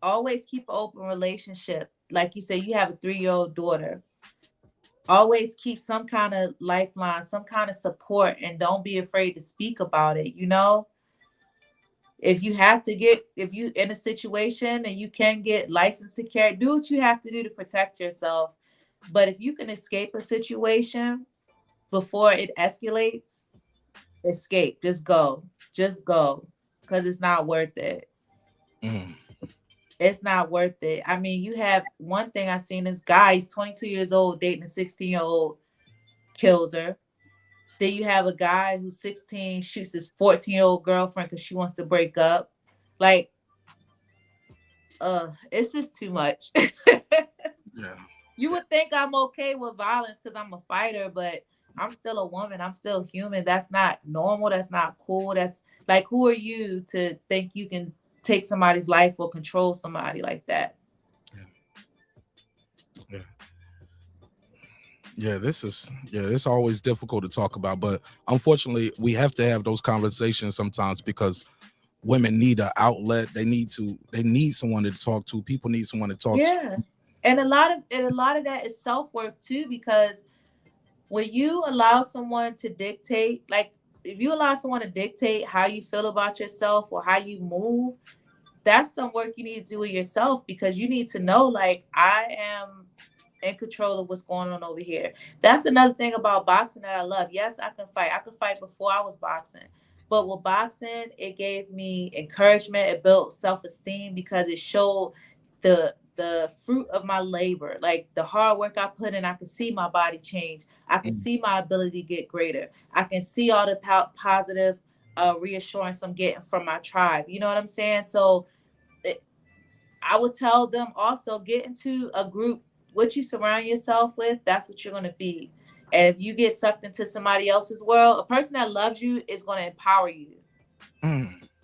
always keep an open relationship. Like you said, you have a 3-year-old daughter. Always keep some kind of lifeline, some kind of support, and don't be afraid to speak about it. You know, if you in a situation and you can get licensed to carry, do what you have to do to protect yourself. But if you can escape a situation before it escalates, escape. Just go. Just go. Because it's not worth it. Mm. It's not worth it. I mean, you have one thing I seen, this guy, he's 22 years old, dating a 16-year-old, kills her. Then you have a guy who's 16, shoots his 14-year-old girlfriend because she wants to break up. Like, it's just too much. Yeah. You would think I'm okay with violence because I'm a fighter, but I'm still a woman. I'm still human. That's not normal. That's not cool. That's like, who are you to think you can take somebody's life or control somebody like that? Yeah. Yeah, it's always difficult to talk about, but unfortunately we have to have those conversations sometimes because women need an outlet. They need someone to talk to. People need someone to talk to. Yeah. And a lot of that is self-work too, because when you allow someone to dictate, like if you allow someone to dictate how you feel about yourself or how you move, that's some work you need to do with yourself, because you need to know, like, I am in control of what's going on over here. That's another thing about boxing that I love. Yes, I can fight. I could fight before I was boxing. But with boxing, it gave me encouragement. It built self-esteem because it showed the fruit of my labor. Like the hard work I put in, I could see my body change. I can see my ability to get greater. I can see all the positive reassurance I'm getting from my tribe. You know what I'm saying? So I would tell them also, get into a group. What you surround yourself with, that's what you're going to be. And if you get sucked into somebody else's world, a person that loves you is going to empower you.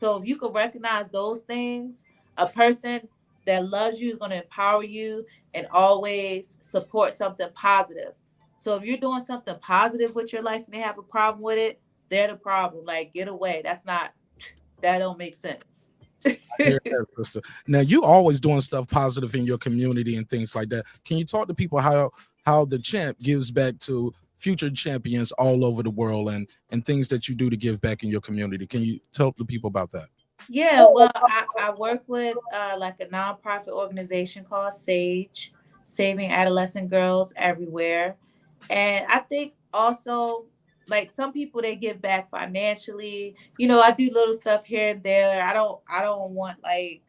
So if you can recognize those things, a person that loves you is going to empower you and always support something positive. So if you're doing something positive with your life and they have a problem with it, they're the problem. Like, get away. That don't make sense. I hear that, sister. Now you always doing stuff positive in your community and things like that. Can you talk to people how the champ gives back to future champions all over the world and things that you do to give back in your community? Can you tell the people about that? Yeah, well, I work with like a nonprofit organization called SAGE, Saving Adolescent Girls Everywhere. And I think also, like, some people, they give back financially. You know, I do little stuff here and there. I don't want like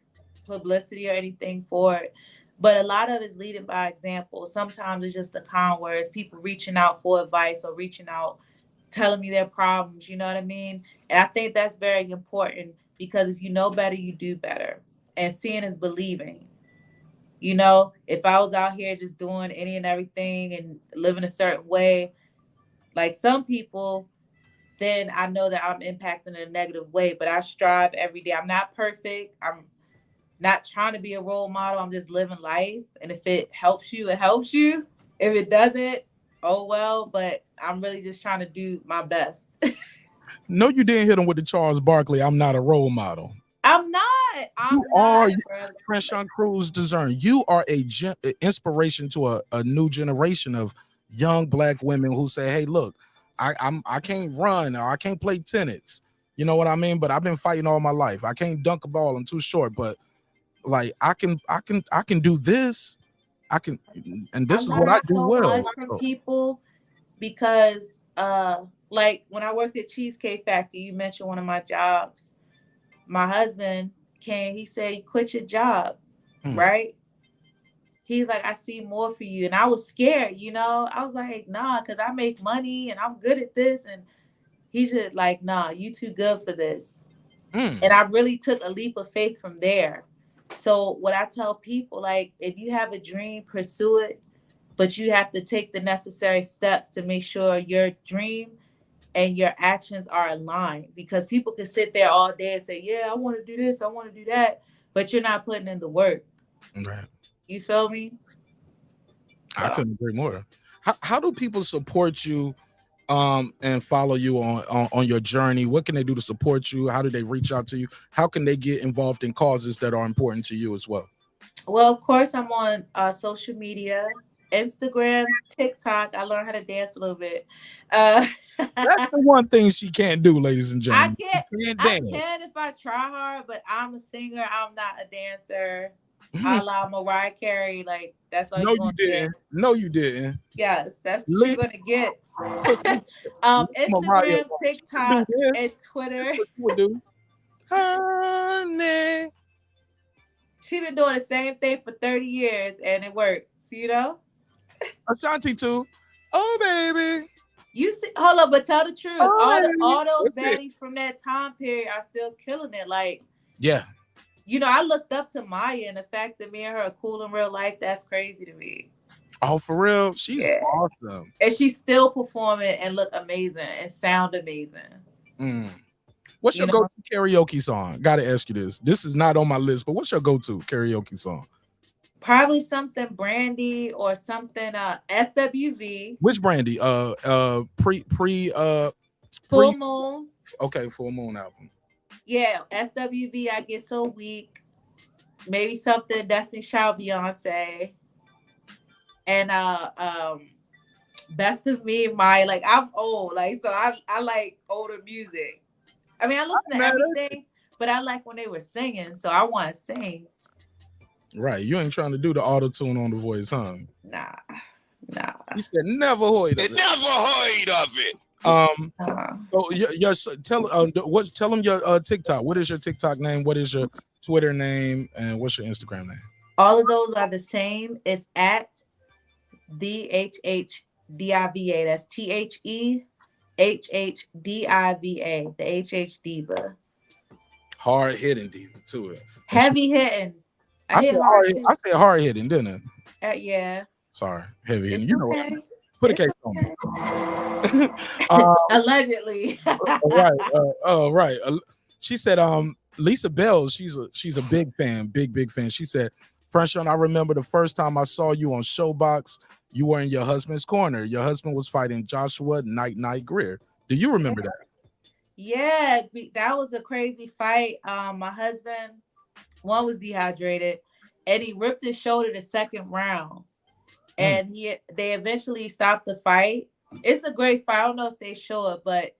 publicity or anything for it. But a lot of it's leading by example. Sometimes it's just the kind words, people reaching out for advice or reaching out, telling me their problems, you know what I mean? And I think that's very important, because if you know better, you do better. And seeing is believing. You know, if I was out here just doing any and everything and living a certain way, like some people, then I know that I'm impacting in a negative way. But I strive every day. I'm not perfect. I'm not trying to be a role model. I'm just living life. And if it helps you, it helps you. If it doesn't, oh well. But I'm really just trying to do my best. No, you didn't hit him with the Charles Barkley. I'm not a role model. I'm not. Franchón Crews-Dezurn. You are a inspiration to a new generation of young black women who say, "Hey, look, I can't run or I can't play tennis. You know what I mean? But I've been fighting all my life. I can't dunk a ball. I'm too short. But like I can do this. I can, and this is what I do well." Much from people, because like when I worked at Cheesecake Factory, you mentioned one of my jobs. My husband came, he said, "Quit your job," right? He's like, "I see more for you." And I was scared, you know. I was like, "Nah, because I make money and I'm good at this." And he's just like, "Nah, you too good for this." And I really took a leap of faith from there. So what I tell people, like, if you have a dream, pursue it, but you have to take the necessary steps to make sure your dream and your actions are aligned, because people can sit there all day and say, yeah, I want to do this, I want to do that, but you're not putting in the work. Right. You feel me? I couldn't agree more. How do people support you and follow you on your journey? What can they do to support you? How do they reach out to you? How can they get involved in causes that are important to you as well? Well, of course, I'm on social media, Instagram, TikTok. I learned how to dance a little bit. That's the one thing she can't do, ladies and gentlemen. I dance. can if I try hard, but I'm a singer. I'm not a dancer. I allow Mariah Carey. Like, that's all No, you're you gonna didn't. get. No, you didn't. Yes, that's what you're gonna get. Mariah, Instagram, TikTok, and Twitter. What you would do? Honey. She been doing the same thing for 30 years and it works, you know? Ashanti too. Oh, baby. You see, hold up, but tell the truth. Oh, all those that's baddies from that time period are still killing it. Like, yeah. you know, I looked up to Maya, and the fact that me and her are cool in real life, that's crazy to me. Oh, for real? She's awesome. And she's still performing and look amazing and sound amazing. What's your go-to karaoke song? Gotta ask you this. This is not on my list, but what's your go-to karaoke song? Probably something Brandy or something SWV. Which Brandy? Full Moon. Okay, Full Moon album. Yeah, SWV, I Get So Weak. Maybe something Destiny Child, Beyonce. And Best of Me, like, I'm old, like, so I like older music. I mean, I listen to everything, but I like when they were singing, so I want to sing. Right, you ain't trying to do the auto-tune on the voice, huh? Nah. You said never heard of it. Never heard of it. Tell them your TikTok. What is your TikTok name? What is your Twitter name? And what's your Instagram name? All of those are the same. It's at THHDIVA. That's THEHHDIVA. The HH Diva. Hard hitting diva to it. Heavy hitting. I said hard hitting, didn't I? Yeah. Sorry, heavy hitting. It's You know okay. what? Put a case on me. Allegedly. Right. She said, Lisa Bell, she's a big fan, big fan. She said, Franchón, I remember the first time I saw you on Showbox, you were in your husband's corner. Your husband was fighting Joshua Night Greer. Do you remember that? Yeah, that was a crazy fight. My husband, one was dehydrated, and he ripped his shoulder the second round. And they eventually stopped the fight. It's a great fight. I don't know if they show it, but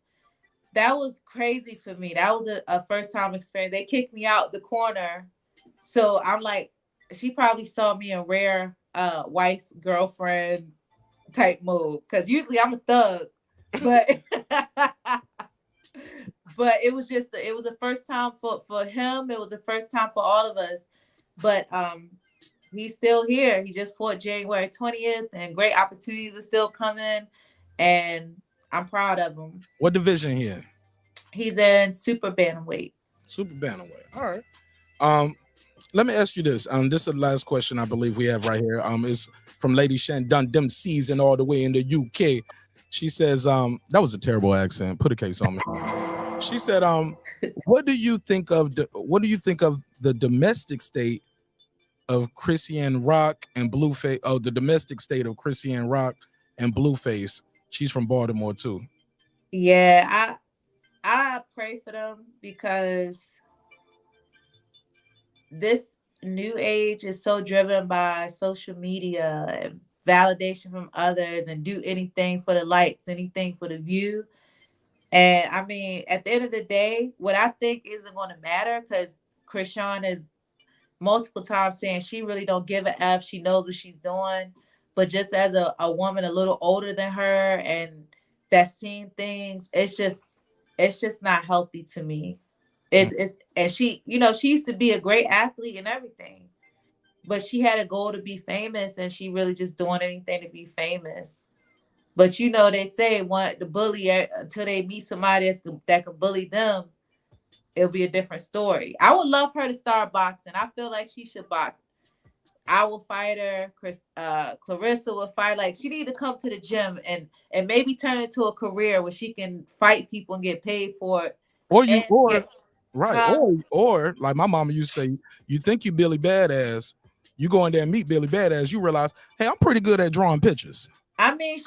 that was crazy for me. That was a first time experience. They kicked me out the corner. So I'm like, she probably saw me in rare wife, girlfriend type mode. Because usually I'm a thug. But but it was the first time for him. It was the first time for all of us. But he's still here. He just fought January 20th, and great opportunities are still coming, and I'm proud of him. What division he in? He's in super bantamweight. Super bantamweight. All right. Let me ask you this. This is the last question I believe we have right here. Is from Lady Shan Dun Dem Season all the way in the UK. She says, that was a terrible accent. Put a case on me. She said, what do you think of the domestic state of Chrisean Rock and BlueFace? Oh, the domestic state of Chrisean Rock and BlueFace. She's from Baltimore too. Yeah, I pray for them, because this new age is so driven by social media and validation from others, and do anything for the likes, anything for the view. And I mean, at the end of the day, what I think isn't going to matter, because Chrisean is multiple times saying she really don't give a F. She knows what she's doing. But just as a woman a little older than her and that's seen things, it's just not healthy to me. And she, she used to be a great athlete and everything, but she had a goal to be famous, and she really just doing anything to be famous. But they say want the bully until they meet somebody that can bully them. It'll be a different story. I would love her to start boxing. I feel like she should box. I will fight her. Clarissa will fight. Like, she need to come to the gym and maybe turn it into a career where she can fight people and get paid for it. Or like my mama used to say, you think you Billy Badass, you go in there and meet Billy Badass, you realize, hey, I'm pretty good at drawing pictures. I mean,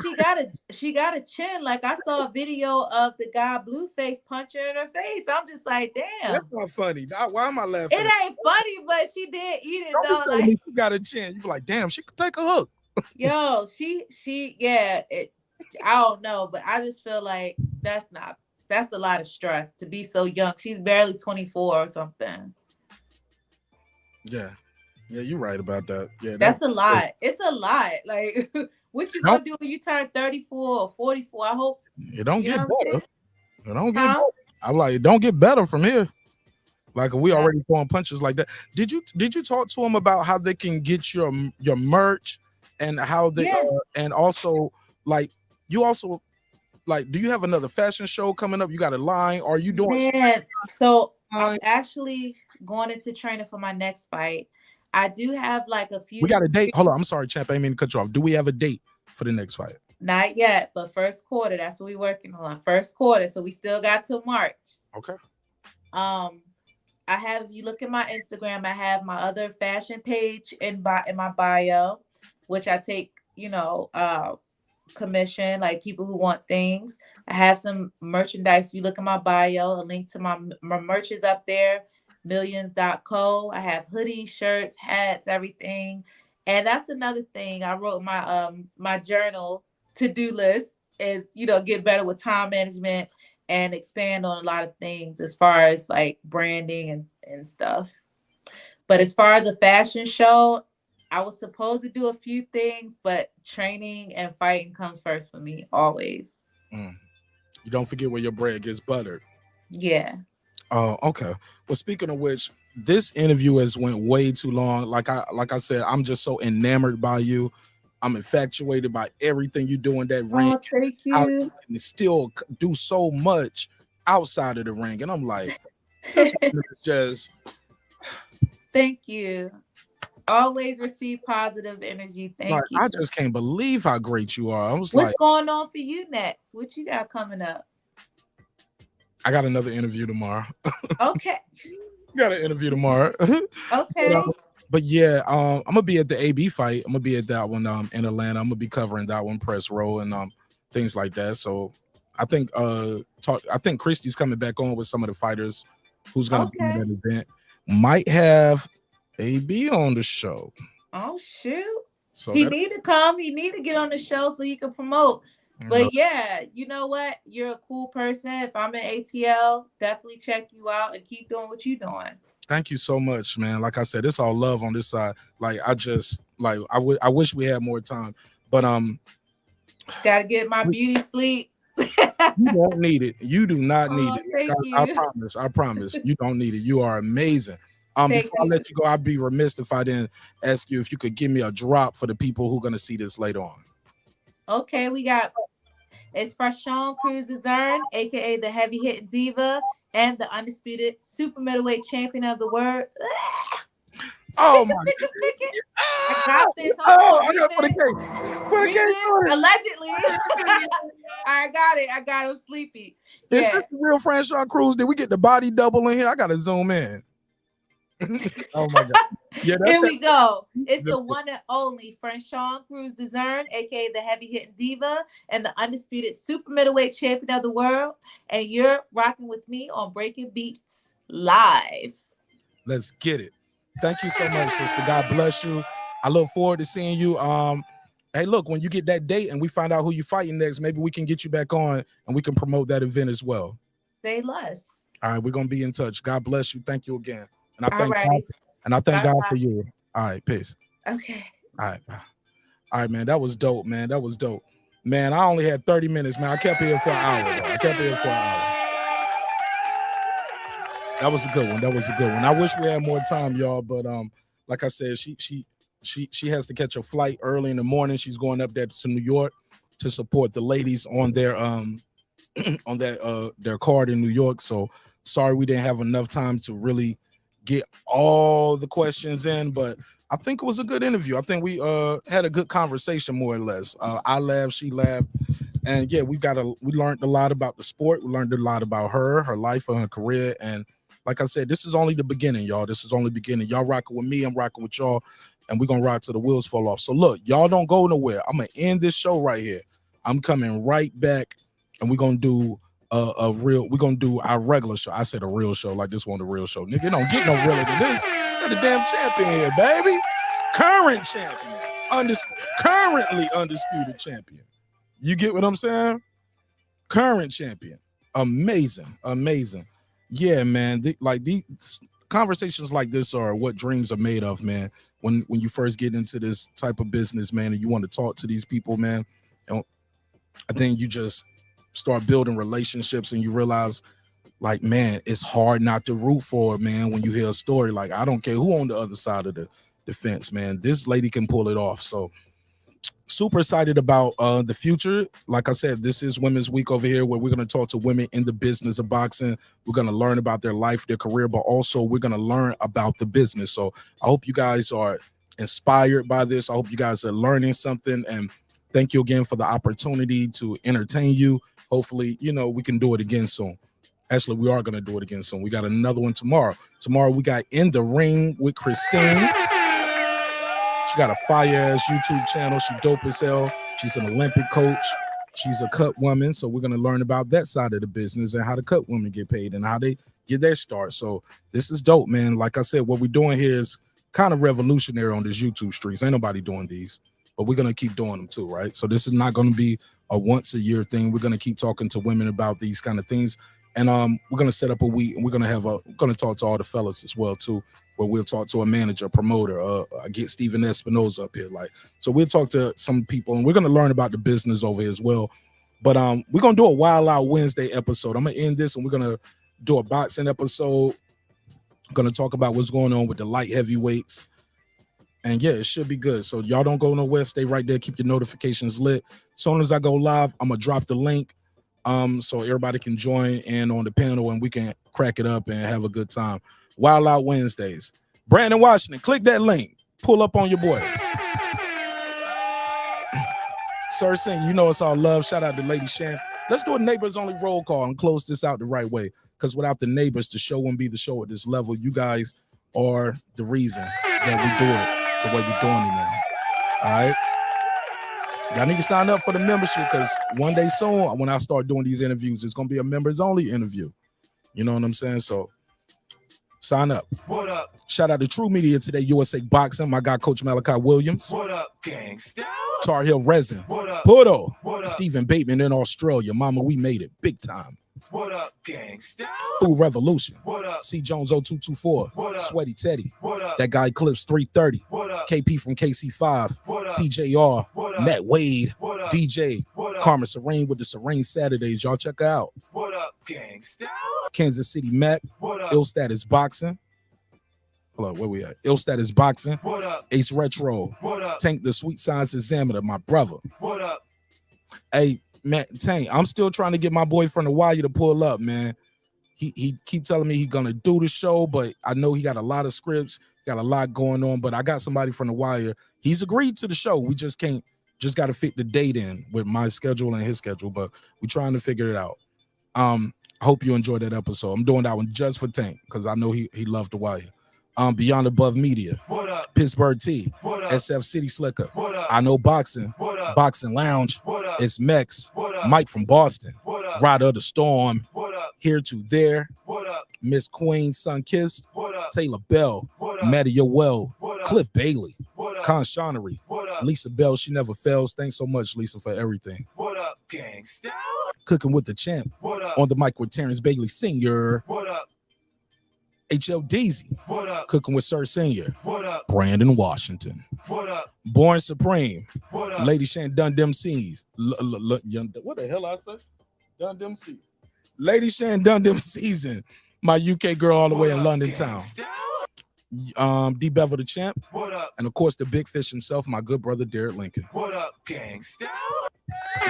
she got a chin. Like, I saw a video of the guy BlueFace punching her in her face. I'm just like, damn. That's not funny. Why am I laughing? It ain't funny, but she did eat it though. Like, she got a chin. You be like, damn, she could take a hook. Yo, I don't know, but I just feel like that's a lot of stress to be so young. She's barely 24 or something. Yeah, you're right about that. Yeah, that's a lot. It's a lot. Like, what you gonna do when you turn 34 or 44? I hope it don't get better. It don't get better. I'm like, it don't get better from here. Like, we already throwing punches like that. Did you talk to them about how they can get your merch and how they and also like you also like, do you have another fashion show coming up? You got a line? Are you doing? So I'm actually going into training for my next fight. I do have like a few. We got a date. Hold on. I'm sorry, champ. I didn't mean to cut you off. Do we have a date for the next fight? Not yet, but first quarter. That's what we're working on. First quarter. So we still got till March. Okay. I have, you look at my Instagram, I have my other fashion page in my bio, which I take, commission, like people who want things. I have some merchandise. You look at my bio, a link to my merch is up there. Millions.co. I have hoodies, shirts, hats, everything. And that's another thing. I wrote my journal to-do list is, get better with time management and expand on a lot of things as far as like branding and stuff. But as far as a fashion show, I was supposed to do a few things, but training and fighting comes first for me always. You don't forget where your bread gets buttered. Yeah. Oh, okay. Well, speaking of which, this interview has went way too long. Like I said, I'm just so enamored by you. I'm infatuated by everything you do in that ring. Thank you. And still do so much outside of the ring. And I'm like, this is just. Thank you. Always receive positive energy. Thank you. I just can't believe how great you are. I was What's going on for you next? What you got coming up? I got another interview tomorrow. Okay. Got an interview tomorrow. Okay. But yeah, I'm gonna be at the AB fight. I'm gonna be at that one in Atlanta. I'm gonna be covering that one, press row and things like that. So I think Christy's coming back on with some of the fighters who's gonna be in that event. Might have AB on the show. Oh shoot. So he need to come. He need to get on the show so he can promote. But yeah, you know what? You're a cool person. If I'm in ATL, definitely check you out and keep doing what you're doing. Thank you so much, man. Like I said, it's all love on this side. Like I wish we had more time, but gotta get my beauty sleep. You don't need it. You do not need it. Thank you. I promise. You don't need it. You are amazing. Before I let you go, I'd be remiss if I didn't ask you if you could give me a drop for the people who are gonna see this later on. Okay, it's Franchón Crews-Dezurn, aka the heavy hitting diva and the undisputed super middleweight champion of the world. Oh my God. I got this. I got to put a cake. Put a cake on it. Allegedly. I got him sleepy. Is this the real Franchón Crews? Did we get the body double in here? I gotta zoom in. Oh my God. Yeah, here we go. It's the one and only Franchón Crews-Dezurn, aka the heavy hitting diva and the undisputed super middleweight champion of the world. And you're rocking with me on Breaking Beats Live. Let's get it. Thank you so much, sister. God bless you. I look forward to seeing you. Hey, look, when you get that date and we find out who you're fighting next, maybe we can get you back on and we can promote that event as well. Say less. All right, we're gonna be in touch. God bless you. Thank you again. And I thank God for you. All right, peace. Okay. All right, bye. All right, man. That was dope, man. That was dope. Man, I only had 30 minutes, man. I kept here for an hour, though. That was a good one. I wish we had more time, y'all. But like I said, she has to catch a flight early in the morning. She's going up there to New York to support the ladies on their their card in New York. So sorry we didn't have enough time to really get all the questions in, but I think it was a good interview. I think we had a good conversation, more or less. I laughed, she laughed, and yeah, we learned a lot about the sport. We learned a lot about her life, and her career. And like I said, this is only the beginning, y'all. This is only the beginning. Y'all rocking with me, I'm rocking with y'all, and we're gonna rock till the wheels fall off. So look, y'all don't go nowhere. I'm gonna end this show right here. I'm coming right back, and we're gonna do we're gonna do our regular show. I said a real show, like this one the real show. Nigga, it don't get no realer than this. Got the damn champion here, baby. Current champion. Currently undisputed champion. You get what I'm saying? Current champion. Amazing. Yeah, man. These conversations like this are what dreams are made of, man. When you first get into this type of business, man, and you want to talk to these people, man, and then you just start building relationships and you realize, like, man, it's hard not to root for it, man, when you hear a story. Like, I don't care who on the other side of the fence, man. This lady can pull it off. So super excited about the future. Like I said, this is Women's Week over here, where we're going to talk to women in the business of boxing. We're going to learn about their life, their career, but also we're going to learn about the business. So I hope you guys are inspired by this. I hope you guys are learning something, and thank you again for the opportunity to entertain you. Hopefully, we can do it again soon. Actually, we are going to do it again soon. We got another one tomorrow. Tomorrow, we got In the Ring with Chrisean. She got a fire-ass YouTube channel. She dope as hell. She's an Olympic coach. She's a cut woman. So we're going to learn about that side of the business and how the cut women get paid and how they get their start. So this is dope, man. Like I said, what we're doing here is kind of revolutionary on this YouTube streets. Ain't nobody doing these, but we're going to keep doing them too, right? So this is not going to be a once-a-year thing. We're going to keep talking to women about these kind of things. And we're going to set up a week, and we're going to talk to all the fellas as well too, where we'll talk to a manager, promoter, I get Steven Espinoza up here. So we'll talk to some people, and we're going to learn about the business over here as well. But we're going to do a Wild Out Wednesday episode. I'm going to end this, and we're going to do a boxing episode. I'm going to talk about what's going on with the light heavyweights. And yeah, it should be good. So y'all don't go nowhere. Stay right there. Keep your notifications lit. As soon as I go live, I'm going to drop the link so everybody can join in on the panel, and we can crack it up and have a good time. Wild Out Wednesdays. Brandon Washington, click that link. Pull up on your boy. Sir Sing, it's all love. Shout out to Lady Shan. Let's do a neighbors only roll call and close this out the right way, because without the neighbors, the show wouldn't be the show at this level. You guys are the reason that we do it the way we're doing it now. All right? Y'all need to sign up for the membership, because one day soon, when I start doing these interviews, it's going to be a members only interview. You know what I'm saying? So sign up. What up? Shout out to True Media Today, USA Boxing. My guy, Coach Malachi Williams. What up, gangsta? Tar Heel Resin. What up? Puto. What up? Stephen Bateman in Australia. Mama, we made it big time. What up, gangsta? Food Revolution. What up? C Jones 0224. What up? Sweaty Teddy. What up? That guy Clips 330. What up? KP from KC5. What up? TJR. What up? Matt Wade. What up? DJ. What up? Karma Serene with the Serene Saturdays. Y'all check her out. What up, gangsta? Kansas City Mac. What up? Ill Status Boxing. Hold on, where we at? Ill Status Boxing. What up? Ace Retro. What up? Tank the Sweet Science Examiner, my brother. What up? Hey, man, Tank, I'm still trying to get my boy from the wire to pull up, man. He keep telling me he's gonna do the show, but I know he got a lot of scripts, got a lot going on. But I got somebody from the wire. He's agreed to the show. We just got to fit the date in with my schedule and his schedule, but we're trying to figure it out. I hope you enjoyed that episode. I'm doing that one just for Tank, because I know he loved the wire. Beyond Above Media, what up? Pittsburgh T, what up? SF City Slicker, what up? I Know Boxing, what up? Boxing Lounge, what up? It's Mex, what up? Mike from Boston, what up? Rider of the Storm, what up? Here to There, what up? Miss Queen, Sun Kissed, what up? Taylor Bell, what up? Maddie Yoel, what up? Cliff Bailey, what up? Con Shonery, what up? Lisa Bell, She Never Fails. Thanks so much, Lisa, for everything. What up, gangsta? Cooking with the Champ, what up? On the mic with Terrence Bailey Sr., what up? HL Deezy, what up? Cooking with Sir Senior, what up? Brandon Washington, what up? Born Supreme, what up? Lady Shan Dun Dem C's. What the hell I say? Dun Dem C's. Lady Shan Dun Dem Season. My UK girl all the way in London town. D Bevel the Champ, what up? And of course the big fish himself, my good brother Derek Lincoln. What up, gangsta?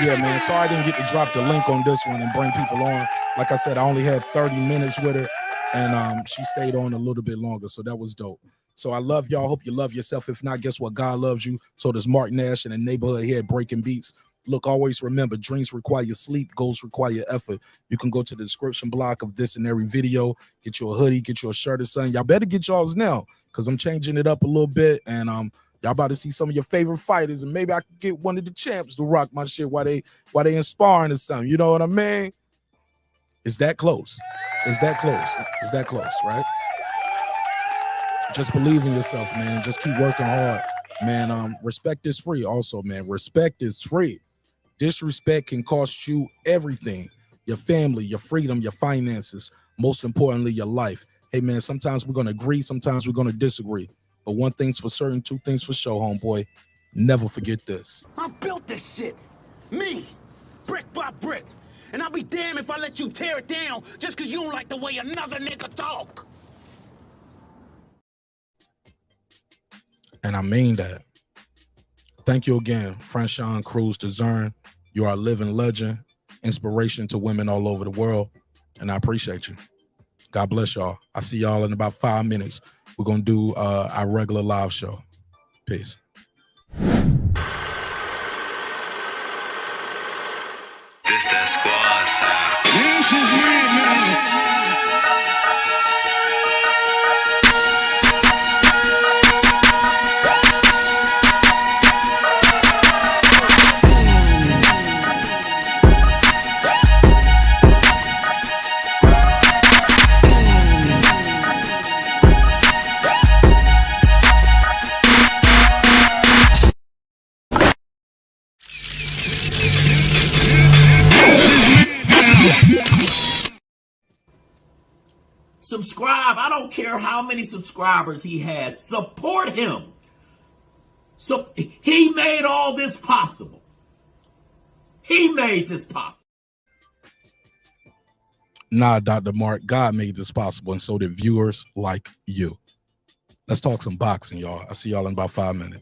Yeah, man. Sorry I didn't get to drop the link on this one and bring people on. Like I said, I only had 30 minutes with her. And she stayed on a little bit longer, so that was dope. So I love y'all. Hope you love yourself. If not, guess what? God loves you. So does Marq Nash in the neighborhood here at Breaking Beats. Look, always remember, dreams require sleep, goals require effort. You can go to the description block of this and every video, get you a hoodie, get you a shirt or something. Y'all better get y'all's now, because I'm changing it up a little bit, and y'all about to see some of your favorite fighters, and maybe I can get one of the champs to rock my shit while they inspiring or something. You know what I mean? It's that close. It's that close. It's that close, right? Just believe in yourself, man. Just keep working hard, man. Respect is free also, man. Respect is free. Disrespect can cost you everything: your family, your freedom, your finances, most importantly, your life. Hey, man, sometimes we're going to agree, sometimes we're going to disagree. But one thing's for certain, two things for sure, homeboy. Never forget this. I built this shit. Me. Brick by brick. And I'll be damned if I let you tear it down just because you don't like the way another nigga talk. And I mean that. Thank you again, Franchón Crews-Dezurn. You are a living legend, inspiration to women all over the world, and I appreciate you. God bless y'all. I see y'all in about 5 minutes. We're going to do our regular live show. Peace. This that squad sound. This is madness. Subscribe. I don't care how many subscribers he has. Support him. So he made all this possible. He made this possible. Nah, Dr. Mark, God made this possible, and so did viewers like you. Let's talk some boxing, y'all. I'll see y'all in about 5 minutes.